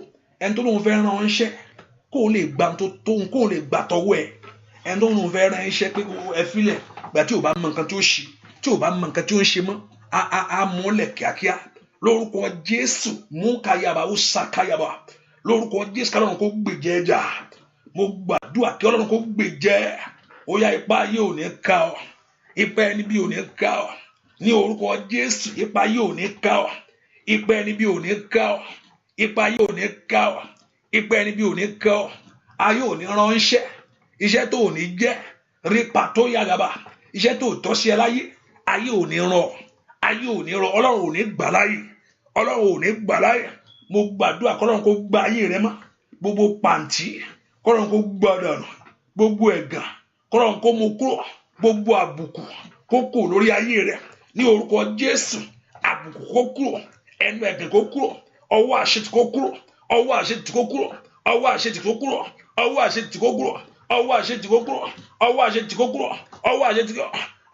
ẹni tó lóun fẹ́ ràn ọ́ ńṣẹ́ kó lè gba kó lè gbà tọwọ́ ẹ̀ ẹni tó lóun fẹ́ ràn ẹ́ ńṣẹ́ pé ẹ filẹ̀ gbà tí ò bá mọ nǹkan tí ó ṣe tí ò bá mọ nǹkan tí ó ń ṣe mọ́ a múlẹ̀ kíákíá lórúkọ Jésù mú kayaba ó sàkayaba lórúkọ Jésù k'Ọlọ́run kó gbèjẹ́ ẹja. Mo gbàdúrà kí Ọlọ́run kó gbèjẹ́. Ó yá ipá ayé ò ní ká ọ. Ipá ẹni bí ò ní ká ọ. Ní orúkọ Jésù ipá ayé ò ní ká ọ. Ipá ẹni bí ò ní ká ọ. Ipá ayé ò ní ká ọ. Ipá ẹni bí ò ní ká ọ. Ayé ò ní rán iṣẹ́. Iṣẹ́ tó ò ní jẹ́. Rípa tó yàgàbà. Iṣẹ́ tó tọ́ sí ẹ láyé. Ayé ò ní rán ọ. Ayé ò ní rán. Ọlọ́run ò ní gbà láyè. Ọlọ́run ò ní gbà láyè. Mo gbàdúrà k'Ọlọ́run kó gba ayé rẹ mọ́. Gbogbo pàǹtí k'Ọlọ́run kó gbá dànù. Gbogbo ẹ̀gàn k'Ọlọ́run kó mú kúrò. Gbogbo àbùkù kó kúrò lórí ayé rẹ ní orúkọ Jésù. Àbùkù kó kúrò. Ẹnu ẹ̀gàn kó kúrò. Ọwọ́ àṣetì kó kúrò. Ọwọ́ àṣetì kó kúrò. Ọwọ́ àṣetì kó kúrò. Ọwọ́ àṣetì kó kúrò. Ọwọ́ àṣetì kó kúrò. Ọwọ́ àṣetì kó kúrò. Ọwọ́ àṣetì kó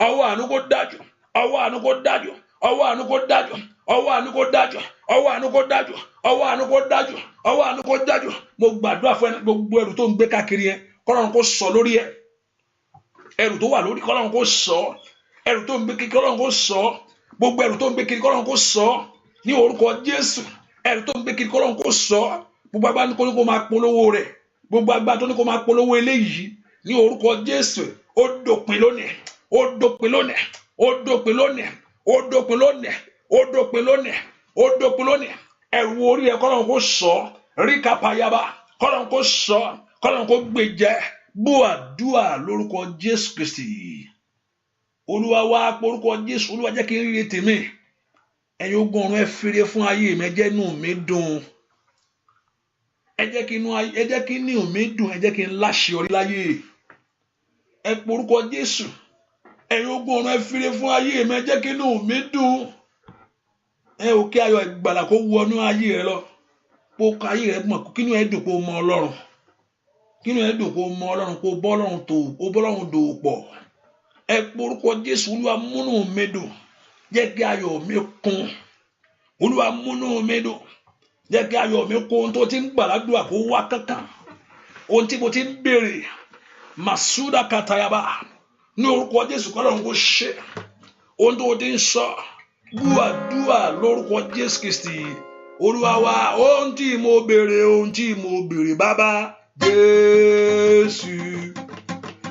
ọwọ́ àánú kó dájú. Ọwọ́ àánú kó dájú. Ọwọ́ àánú kó dájú. Ọwọ́ àánú kó dájú. Ọwọ́ àánú kó dájú. Ọwọ́ àánú kó dájú. Ọwọ́ àánú kó dájú. Mo gbàdúrà fún ẹni gbogbo ẹrù tó ń gbé káàkiri yẹn k'Ọlọ́run kó sọ lórí ẹ. Ẹrù tó wà lórí k'Ọlọ́run kó sọ. Ẹrù tó ń gbé kiri k'Ọlọ́run kó sọ. Gbogbo ẹrù tó ń gbé kiri k'Ọlọ́run kó sọ ní orúkọ Jésù. Ẹrù tó ń gbé kiri k'Ọlọ́run kó sọ. Gbogbo agbára ní kó máa polówó rẹ̀. Gbogbo agbára tó ní kó máa polówó eléyìí ní orúkọ Jésù. Ó dópin lónìí. Ó dópin lónìí. Ó dópin lónìí. Ó dópin lónìí. Ó dópin lónìí. Ó dópin lónìí. Ẹrù orí ẹ k'Ọlọ́run kó sọ. Rí kápáyàbá k'Ọlọ́run kó sọ. K'Ọlọ́run kó gbèjẹ́. Gbọ́ àdúrà lórúkọ Jésù Kristi. Olúwa wá porúkọ Jésù. Olúwa jẹ́ kí n rí tèmi. Ẹ̀yin ogun ọ̀run ẹ fèrè fún ayé mi. Ẹ jẹ́ inú mi dùn. Ẹ jẹ́ kí inú mi dùn. Ẹ jẹ́ kí n láṣeyọrí láyé. Ẹ porúkọ Jésù. Ẹ̀yin ogun ọ̀run ẹ fèrè fún ayé mi. Ẹ jẹ́ kí inú mi dùn. Òkè ayọ̀ ìgbàlà kó wọnú ayé rẹ lọ. Kó ayé rẹ mọ̀ kínú ẹ dùn kó mọ Ọlọ́run. Kínú ẹ dùn kó mọ Ọlọ́run kó bọ́ Ọlọ́run dòwò pọ̀. Ẹ porúkọ Jésù. Olúwa múnú mi dùn. Jẹ́ kí ayọ̀ mi kún. Olúwa múnú mi dùn. Jẹ́ kí ayọ̀ mi kún. Ohun tó ti ń gbàládùn kó wá kankan. Ohun tí mo ti ń béèrè. Masuda katayaba. Ní orúkọ Jésù k'Ọlọ́run kó ṣe. Ohun tó ti ń sọ. Gbàdúrà lórúkọ Jésù Kristi. Olúwa wa ohun tí mo béèrè bàbá Jésù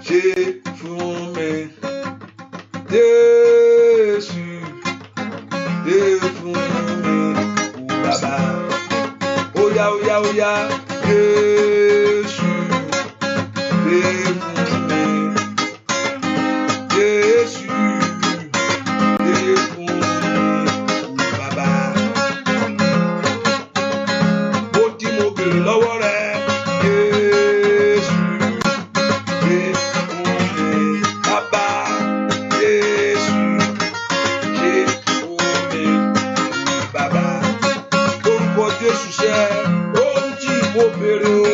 ṣe fún mi. Jésù ṣe fún mi. Bàbá óyá Jésù ṣe fún mi. Jésù ṣe fún mi. Lọ́wọ́ rẹ̀ Jésù ṣe fún mi. Bàbá Jésù ṣe fún mi. Bàbá orúkọ Jésù ṣe ohun tí mo béèrè o.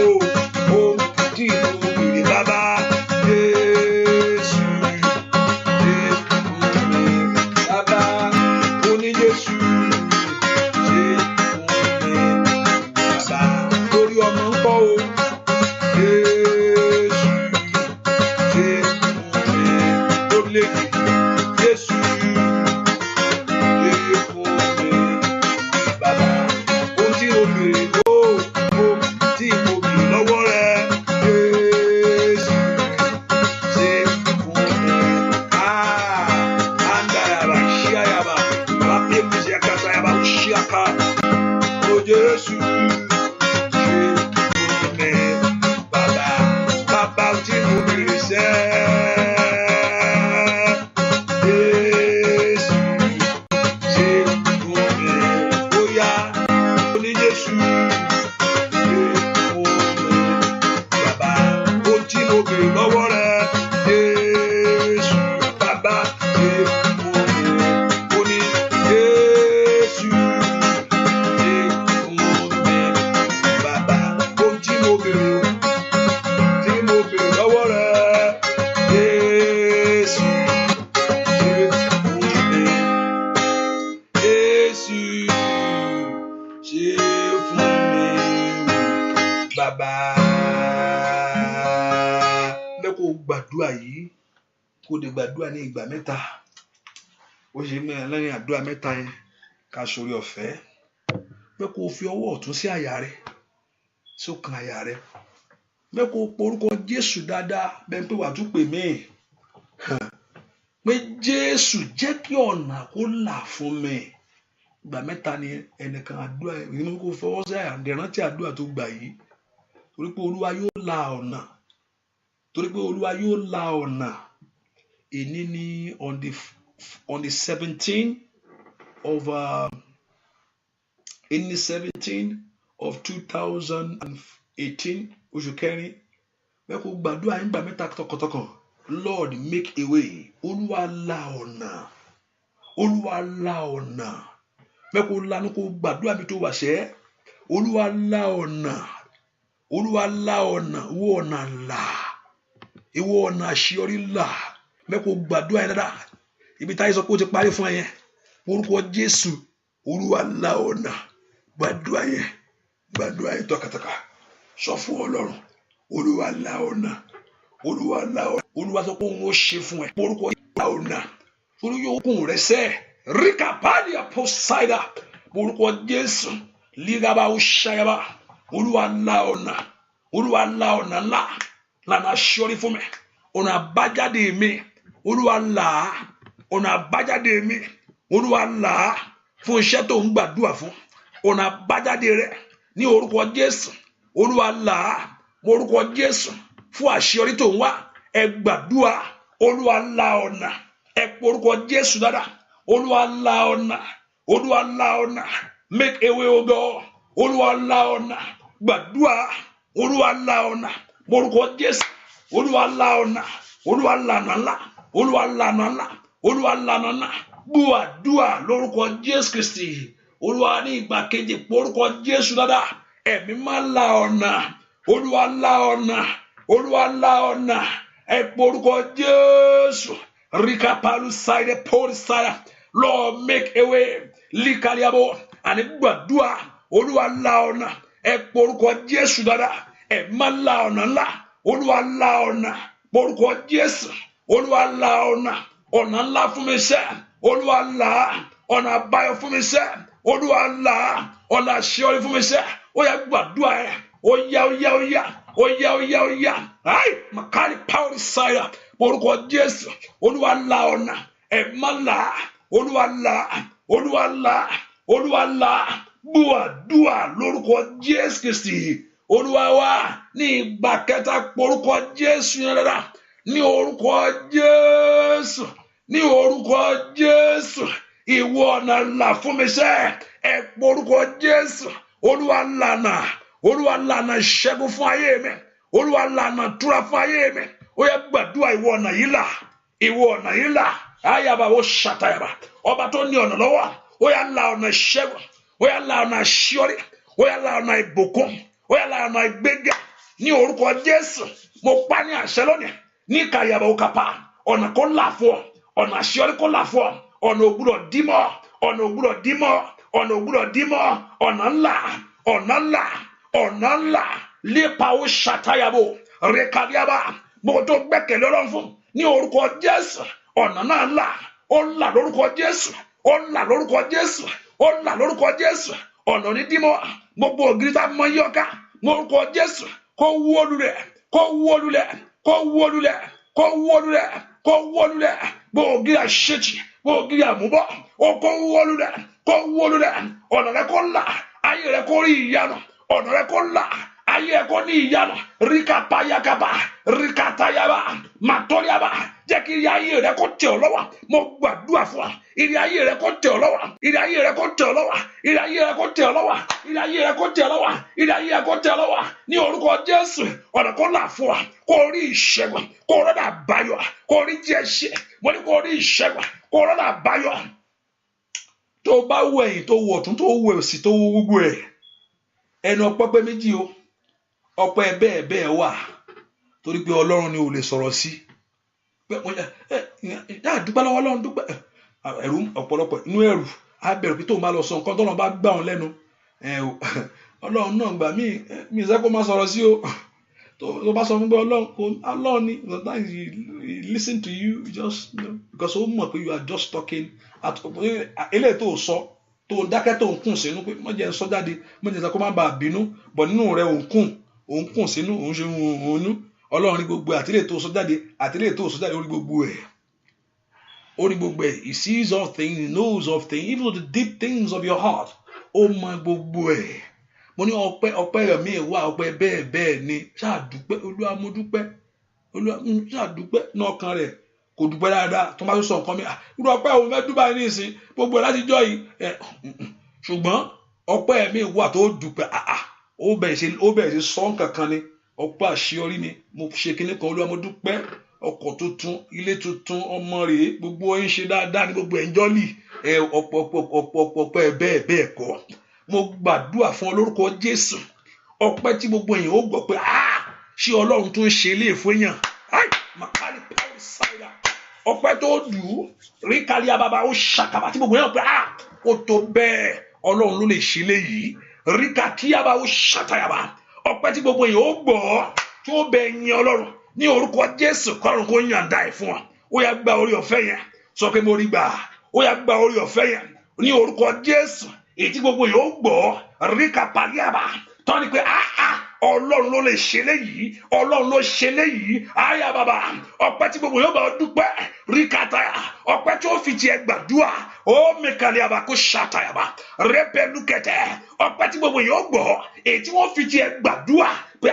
Jésù ṣe fún mi bàbá bàbá tí mo béèrè sẹ́. Jésù ṣe fún mi bóyá oní Jésù ṣe fún mi bàbá ó tí mo béèrè lọ́wọ́ rẹ̀. Jésù bàbá ṣe fún mi oní Jésù ṣe fún mi bàbá ó tí mo béèrè lọ́wọ́ rẹ̀. Jésù ṣe fún mi. Jésù ṣe fún mi bàbá. Bẹ́ẹ̀ kó gbàdúrà yìí kó lè gbàdúrà ní ìgbà mẹ́ta. Ó ṣe mẹ́rin lẹ́yìn àdúrà mẹ́ta yẹn ká sórí ọ̀fẹ́. Bẹ́ẹ̀ kó fi ọwọ́ ọ̀tún sí àyà rẹ̀ sókàn àyà rẹ̀. Bẹ́ẹ̀ kó porúkọ Jésù dáadáa bẹ́ẹ̀ pé wàá tún pè mí. Pé Jésù jẹ́ kí ọ̀nà kó là fún mi. Ìgbà mẹ́ta ni ẹnìkan àdúrà ìrìnnà kó fọwọ́ sí àyà rẹ̀ rántí àdúrà tó gbà yìí. Torí pé Olúwa yóò la ọ̀nà. Torí pé Olúwa yóò la ọ̀nà. Èní ni on the 17th of 2018 oṣù kẹrin. Bẹ́ẹ̀ kó gbàdúrà yín gbà mẹ́ta tọkàntọkàn. Lord make a way. Olúwa la ọ̀nà. Olúwa la ọ̀nà. Bẹ́ẹ̀ kó lanu kó gbàdúrà mi tó wà sẹ́. Olúwa la ọ̀nà. Olúwa la ọ̀nà. Ìwọ ọ̀nà là. Ìwọ ọ̀nà àṣeyọrí là. Bẹ́ẹ̀ kó gbàdúrà yín dáadáa. Ibi táyé sọ pé ó ti parí fún ẹ yẹn. Orúkọ Jésù. Olúwa la ọ̀nà. Gbàdúrà yẹn tọkàntọkàn. Sọ fún Ọlọ́run. Olúwa la ọ̀nà. Olúwa la ọ̀nà. Olúwa sọ pé òun ó ṣe fún ẹ. Orúkọ la ọ̀nà. Olúwa yóò kún rẹ sẹ́. Ríkà pálí àpòsáìdà. Orúkọ Jésù. Lígàbà ó ṣayaba. Olúwa la ọ̀nà. Olúwa la ọ̀nà ńlá. Lànà aṣọ́rí fún mi. Ọ̀nà àbájáde mi. Olúwa là á. Ọ̀nà àbájáde mi. Olúwa là á. Fún iṣẹ́ tó ń gbàdúrà fún. Ọ̀nà àbájáde rẹ. Ní orúkọ Jésù. Olúwa là á. Orúkọ Jésù. Fún àṣeyọrí tó ń wá. Ẹ gbàdúrà. Olúwa la ọ̀nà. Ẹ pe orúkọ Jésù dáadáa. Olúwa la ọ̀nà. Olúwa la ọ̀nà. Make a way, O God. Olúwa la ọ̀nà. Gbàdúrà. Olúwa la ọ̀nà. Orúkọ Jésù. Olúwa la ọ̀nà. Olúwa lànà ńlá. Olúwa lànà ńlá. Olúwa lànà ńlá. Gbàdúrà lórúkọ Jésù Kristi. Olúwa ní ìgbà kejì pé orúkọ Jésù dáadáa. Ẹ̀mí máa la ọ̀nà. Olúwa la ọ̀nà. Olúwa la ọ̀nà. Ẹ pe orúkọ Jésù. Rikapalu side pori side. Lord make a way. Likaliabo. Àní gbàdúrà. Olúwa la ọ̀nà. Ẹ pe orúkọ Jésù dáadáa. Ẹ máa la ọ̀nà ńlá. Olúwa la ọ̀nà. Orúkọ Jésù. Olúwa la ọ̀nà. Ọ̀nà ńlá fún mi sẹ́. Olúwa là á. Ọ̀nà àbáyọ fún mi sẹ́. Olúwa là á. Ọ̀nà àṣeyọrí fún mi sẹ́. Ó yá gbàdúrà ẹ̀. Ó yá. Ai makari power side. Orúkọ Jésù. Olúwa la ọ̀nà. Ẹ má là á. Olúwa là á. Olúwa là á. Olúwa là á. Gbàdúrà lórúkọ Jésù Kristi. Olúwa wa ní ìgbà kẹta porúkọ Jésù yẹn dáadáa. Ní orúkọ Jésù. Ní orúkọ Jésù. Ìwọ ọ̀nà là fún mi sẹ́. Ẹ porúkọ Jésù. Olúwa lànà. Olúwa lànà ìṣẹ́gun fún ayé mi. Olúwa lànà túra fún ayé mi. Ó yẹ gbàdúrà ìwọ ọ̀nà yìí là. Ìwọ ọ̀nà yìí là. Ayaba ó ṣàtàyàbà. Ọba tó ní ọ̀nà lọ́wọ́. Ó yẹ la ọ̀nà ìṣẹ́gun. Ó yẹ la ọ̀nà àṣeyọrí. Ó yẹ la ọ̀nà ìbùkún. Ó yẹ la ọ̀nà ìgbéga. Ní orúkọ Jésù. Mo pa ní àṣẹ lónìí. Ní kàyàbà òkàpà. Ọ̀nà kó là fún ọ. Ọ̀nà àṣeyọrí kó là fún ọ. Ọ̀nà ògbúdọ̀ dímọ̀. Ọ̀nà ògbúdọ̀ dímọ̀. Ọ̀nà ògbúdọ̀ dímọ̀. Ọ̀nà ńlá. Ọ̀nà ńlá. Ọ̀nà ńlá. Lépa ó ṣàtàyàbò. Rẹ̀kàdíàbà. Mo tó gbẹ́kẹ̀lé Ọlọ́run fún. Ní orúkọ Jésù. Ọ̀nà náà ńlá. Ó là lórúkọ Jésù. Ó là lórúkọ Jésù. Ó là lórúkọ Jésù. Ọ̀nà ní dímọ̀. Gbogbo ògiri tá mọ yọ̀ká. Mo orúkọ Jésù. Kó wó lulẹ̀. Kó wó lulẹ̀. Kó wó lulẹ̀. Kó wó lulẹ̀. Kó wó lulẹ̀. Gbogbo ògiri àṣetì. Gbogbo ògiri àmúbọ̀. Ó kó wó lulẹ̀. Kó wó lulẹ̀. Ọ̀nà rẹ̀ kó là. ayé rẹ kó rí ìyanu ọ̀nà rẹ kó là ayé rẹ kó ní ìyanu ríkàpáyàkàbà ríkàtàyàbà màtọ́yàbà jẹ́ kí ayé rẹ kó tẹ̀ ọ́ lọ́wọ́ mo gbàdúrà fún wa ìrì ayé rẹ kó tẹ̀ ọ́ lọ́wọ́ ìrì ayé rẹ kó tẹ̀ ọ́ lọ́wọ́ ìrì ayé rẹ kó tẹ̀ ọ́ lọ́wọ́ ìrì ayé rẹ kó tẹ̀ ọ́ lọ́wọ́ ìrì ayé rẹ kó tẹ̀ ọ́ lọ́wọ́ ní orúkọ Jésù ọ̀nà kó là fún wa kó rí ìṣẹ́gun kó rọ́nà àbáyọ kó rí díẹ̀ ṣe mo ní kó rí ìṣẹ́gun kó rọ́nà àbáyọ tó bá wọ ẹ̀yìn tó wọ ọ̀tún tó wọ òsì tó wọ gbogbo ẹ̀ ẹnu ọpẹ́ pé méjì o ọpẹ́ bẹ́ẹ̀ bẹ́ẹ̀ wà torí pé Ọlọ́run ni ò lè sọ̀rọ̀ sí dúpẹ́ lọ́wọ́ Ọlọ́run dúpẹ́ ẹ̀rù ọ̀pọ̀lọpọ̀ inú ẹ̀rù á bẹ̀rù pé tóun bá lọ sọ nǹkan tọ́lọ́run bá gbà wọn lẹ́nu Ọlọ́run náà gbà mí ìṣẹ́ kó má sọ̀rọ̀ sí o tó bá sọ fún pé Ọlọ́run ni sometimes he listen to you just because ó mọ̀ pé you are just talking eléyìí tó sọ tó dákẹ́ tó ń kùn sínú pé mọ̀ jẹ́ sọ jáde mọ̀ jẹ́ sọ kó má bàa bínú bọ̀ nínú rẹ̀ òun kùn sínú òun ṣe òun Ọlọ́run ní gbogbo àtìlẹ́yìn tó sọ jáde orí gbogbo ẹ̀ he sees all things, he knows all things, even the deep things of your heart ó mọ gbogbo ẹ̀ mo ní ọpẹ́ mi wà ọpẹ́ bẹ́ẹ̀ ni ṣáàdúpẹ́ Olúwa mo dúpẹ́ Olúwa ṣáàdúpẹ́ ní ọkàn rẹ̀ kò dúpẹ́ dáadáa tó máa sọ nǹkan mi irú ọpẹ́ òun fẹ́ dúpẹ́ ní ìsìn gbogbo ẹ̀ láti jọ yìí ṣùgbọ́n ọpẹ́ mi wà tó dúpẹ́ ó bẹ̀rẹ̀ sí sọ kankan ni ọpẹ́ àṣeyọrí ni mo ṣe kinní kan Olúwa mo dúpẹ́ ọkọ̀ tuntun ilé tuntun ọmọ rèé gbogbo ẹ̀ ń ṣe dáadáa ní gbogbo ẹ̀ ń jọ́lì ọ̀pọ̀ bẹ́ẹ̀ kọ́ mo gbàdúrà fún ọ lórúkọ Jésù ọpẹ́ tí gbogbo èèyàn ó gbọ́ pé ṣé Ọlọ́run tó ń ṣe ilé fún èèyàn ọpẹ́ tó dù ú rí kárí ababa ó ṣàkàbà tí gbogbo èèyàn pé ó tó bẹ́ẹ̀ Ọlọ́run ló lè ṣe léyìí rí kàkíyàbá ó ṣàtàyàbá ọpẹ́ tí gbogbo èèyàn ó gbọ́ tí ó bẹ yin Ọlọ́run ní orúkọ Jésù kọ́run kó yàǹda ẹ̀ fún wa ó yá gba orí ọ̀fẹ́ yẹn sọ pé mo rí gbà ó yá gba orí ọ̀fẹ́ yẹn ní orúkọ Jésù èyí tí gbogbo yóò gbọ́ ríkà pàlíàbà tán ni pé Ọlọ́run ló lè ṣe léyìí Ọlọ́run ló ṣe léyìí àyà bàbá ọpẹ́ tí gbogbo yóò bá dúpẹ́ ríkà táyà ọpẹ́ tí ó fi tiẹ̀ gbàdúrà ó mẹkàlíàbà kó ṣàtàyàbà rẹpẹlúkẹtẹ ọpẹ́ tí gbogbo yóò gbọ́ èyí tí wọ́n fi tiẹ̀ gbàdúrà pé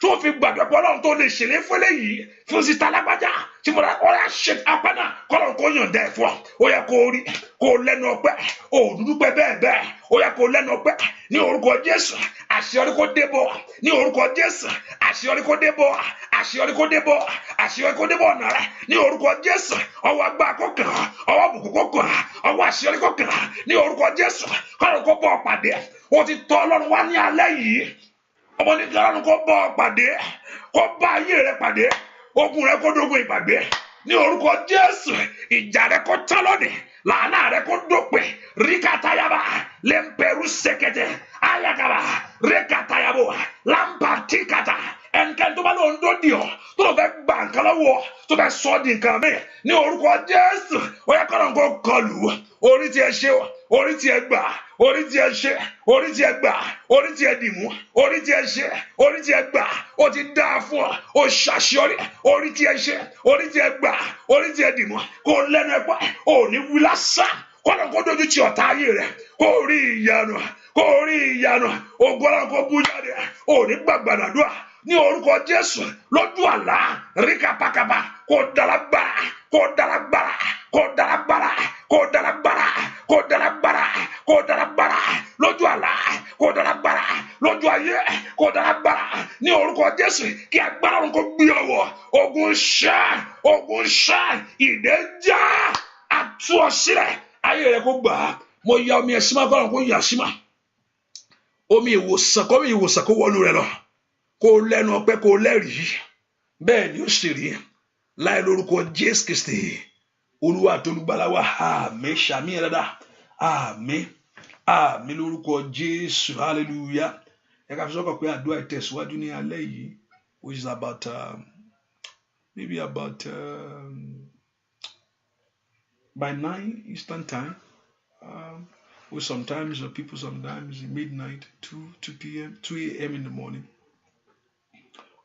tó fi gbàdúrà pé Ọlọ́run tó lè ṣe lé fún léyìí fún sísá lágbájá tí mo rà ọ̀rẹ́ àṣẹ apẹ́ náà kọ́lọ́run kó yàn dẹ́ fún ọ ó yẹ kó rí kó lẹ́nu ọpẹ́ ó dúdú pẹ́ bẹ́ẹ̀ ó yẹ kó lẹ́nu ọpẹ́ ní orúkọ Jésù àṣeyọrí kó dé bọ̀ ní orúkọ Jésù àṣeyọrí kó dé bọ̀ àṣeyọrí kó dé bọ̀ àṣeyọrí kó dé bọ̀ ọ̀nà rẹ ní orúkọ Jésù ọwọ́ agbára kó kàn ọwọ́ bùkún kó kàn ọwọ́ àṣeyọrí kó kàn ní orúkọ Jésù kọ́lọ́run kó bọ̀ pàdé ó ti tọ́ Ọlọ́run wá ní alẹ́ yìí ọmọ ní Ọlọ́run kó bọ̀ pàdé kó bá ayé rẹ pàdé ogun rẹ kó dógun ìgbàgbé ní orúkọ Jésù ìjà rẹ kó tán lónìí làánà rẹ kó dópin ríkàtàyàbà lẹ́ńpẹ̀rù sẹ́kẹ̀tẹ̀ ayàkàbà rékàtàyàbò lámpàtìkàtà ẹnikẹ́ni tó bá lóun tó di ọ tó lọ fẹ́ gbà nǹkan lọ́wọ́ tó fẹ́ sọ di nǹkan mi ní orúkọ Jésù ó yẹ kọ́nà kó kọlù orí tí ẹ ṣe orí tí ẹ gbà orí tí ẹ ṣe orí tí ẹ gbà orí tí ẹ dìmú orí tí ẹ ṣe orí tí ẹ gbà ó ti dáa fún ọ ó ṣàṣeyọrí orí tí ẹ ṣe orí tí ẹ gbà orí tí ẹ dìmú kó lẹ́nu ẹ̀pọ̀ ò ní wí lásán kọ́nà kó dojú ti ọ̀tá ayé rẹ kó rí ìyanu ògbọ́n kó bú jáde ò ní gbàgbàdàdúà ní orúkọ Jésù lójú àlá ríkàpàkàpà kó dalagbára kó dalagbára kó dalagbára kó dalagbára kó dalagbára kó dalagbára lójú àlá kó dalagbára lójú ayé kó dalagbára ní orúkọ Jésù kí agbára òun kó gbé ọwọ́ ogun ṣá ìdẹ́jà àtú ọ sílẹ̀ ayé rẹ kó gbà mo ya omi ẹ̀sìnmá kọ́nà kó yà símà omi ìwòsàn kó wọnú rẹ lọ kó lẹ́nu ọpẹ́ kó lẹ́rìí bẹ́ẹ̀ ni ó sì rí láì lórúkọ Jésù Kristi Olúwa tó olùgbàlà wa àmín ṣàmì ẹ̀dá àmín lórúkọ Jésù hallelujah ẹ ká fi sọ́kàn pé àdúrà ìtẹ̀síwájú ní alẹ́ yìí which is about maybe about by 9 Eastern time or sometimes people sometimes midnight 2 p.m. 2 a.m. in the morning.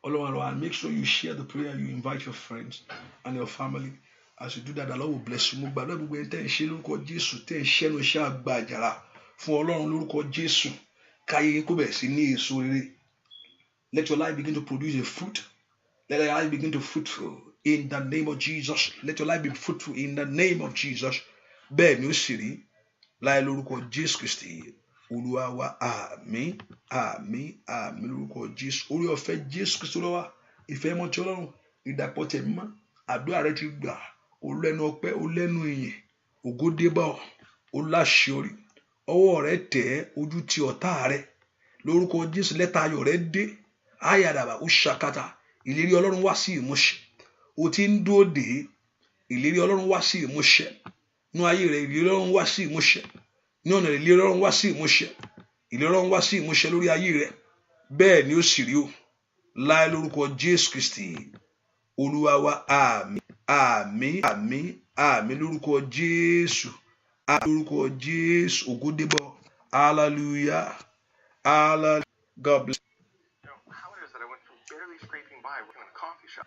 And make sure you share the prayer, you invite your friends and your family. As you do that, the Lord will bless you. Mo gbàdúrà gbogbo ẹni tẹ́ ń ṣe lórúkọ Jésù tẹ́ ń ṣe ló ṣe àgbà àjàrà fún Ọlọ́run lórúkọ Jésù káyé kó bẹ̀rẹ̀ sí ní èso rere. Let your life begin to produce a fruit. Let your life begin to fruitful in the name of Jesus. Let your life be fruitful in the name of Jesus. Bẹ́ẹ̀ ni ó sì rí láì lórúkọ Jésù Kristi Olúwa wa. Àmín àmín àmín lórúkọ Jésù. Orí ọ̀fẹ́ Jésù Kristi Olúwa wa. Ìfẹ́ mọ́ ti Ọlọ́run. Ìdàpọ̀ tẹ̀mí mọ́. Àdúrà rẹ ti gbà. O lẹ́nu ọpẹ́, o lẹ́nu ìyìn. Ògo dé bá ọ. O láṣeyọrí. Ọwọ́ rẹ tẹ̀, ojú ti ọ̀tá rẹ. Lórúkọ Jésù lẹ́tà ayọ̀ rẹ dé. Ayàdàbà ó ṣàkátà. Ìlérí Ọlọ́run wá sí ìmúṣẹ. O ti ń dúró dè. Ìlérí Ọlọ́run wá sí ìmúṣẹ. Nú ayé rẹ ìlérí Ọlọ́run wá sí ìmúṣẹ. Ní ọ̀nà ìlérí Ọlọ́run wá sí ìmúṣẹ. Ìlérí Ọlọ́run wá sí ìmúṣẹ lórí ayé rẹ. Bẹ́ẹ̀ ni ó sì rí o. Láì lórúkọ Jésù Kristi Olúwa wa. Àmín àmín àmín àmín lórúkọ Jésù. Lórúkọ Jésù. Ògo dé bá ọ. Hallelujah. Hallelujah. God bless. How it is that I went from barely scraping by working in a coffee shop.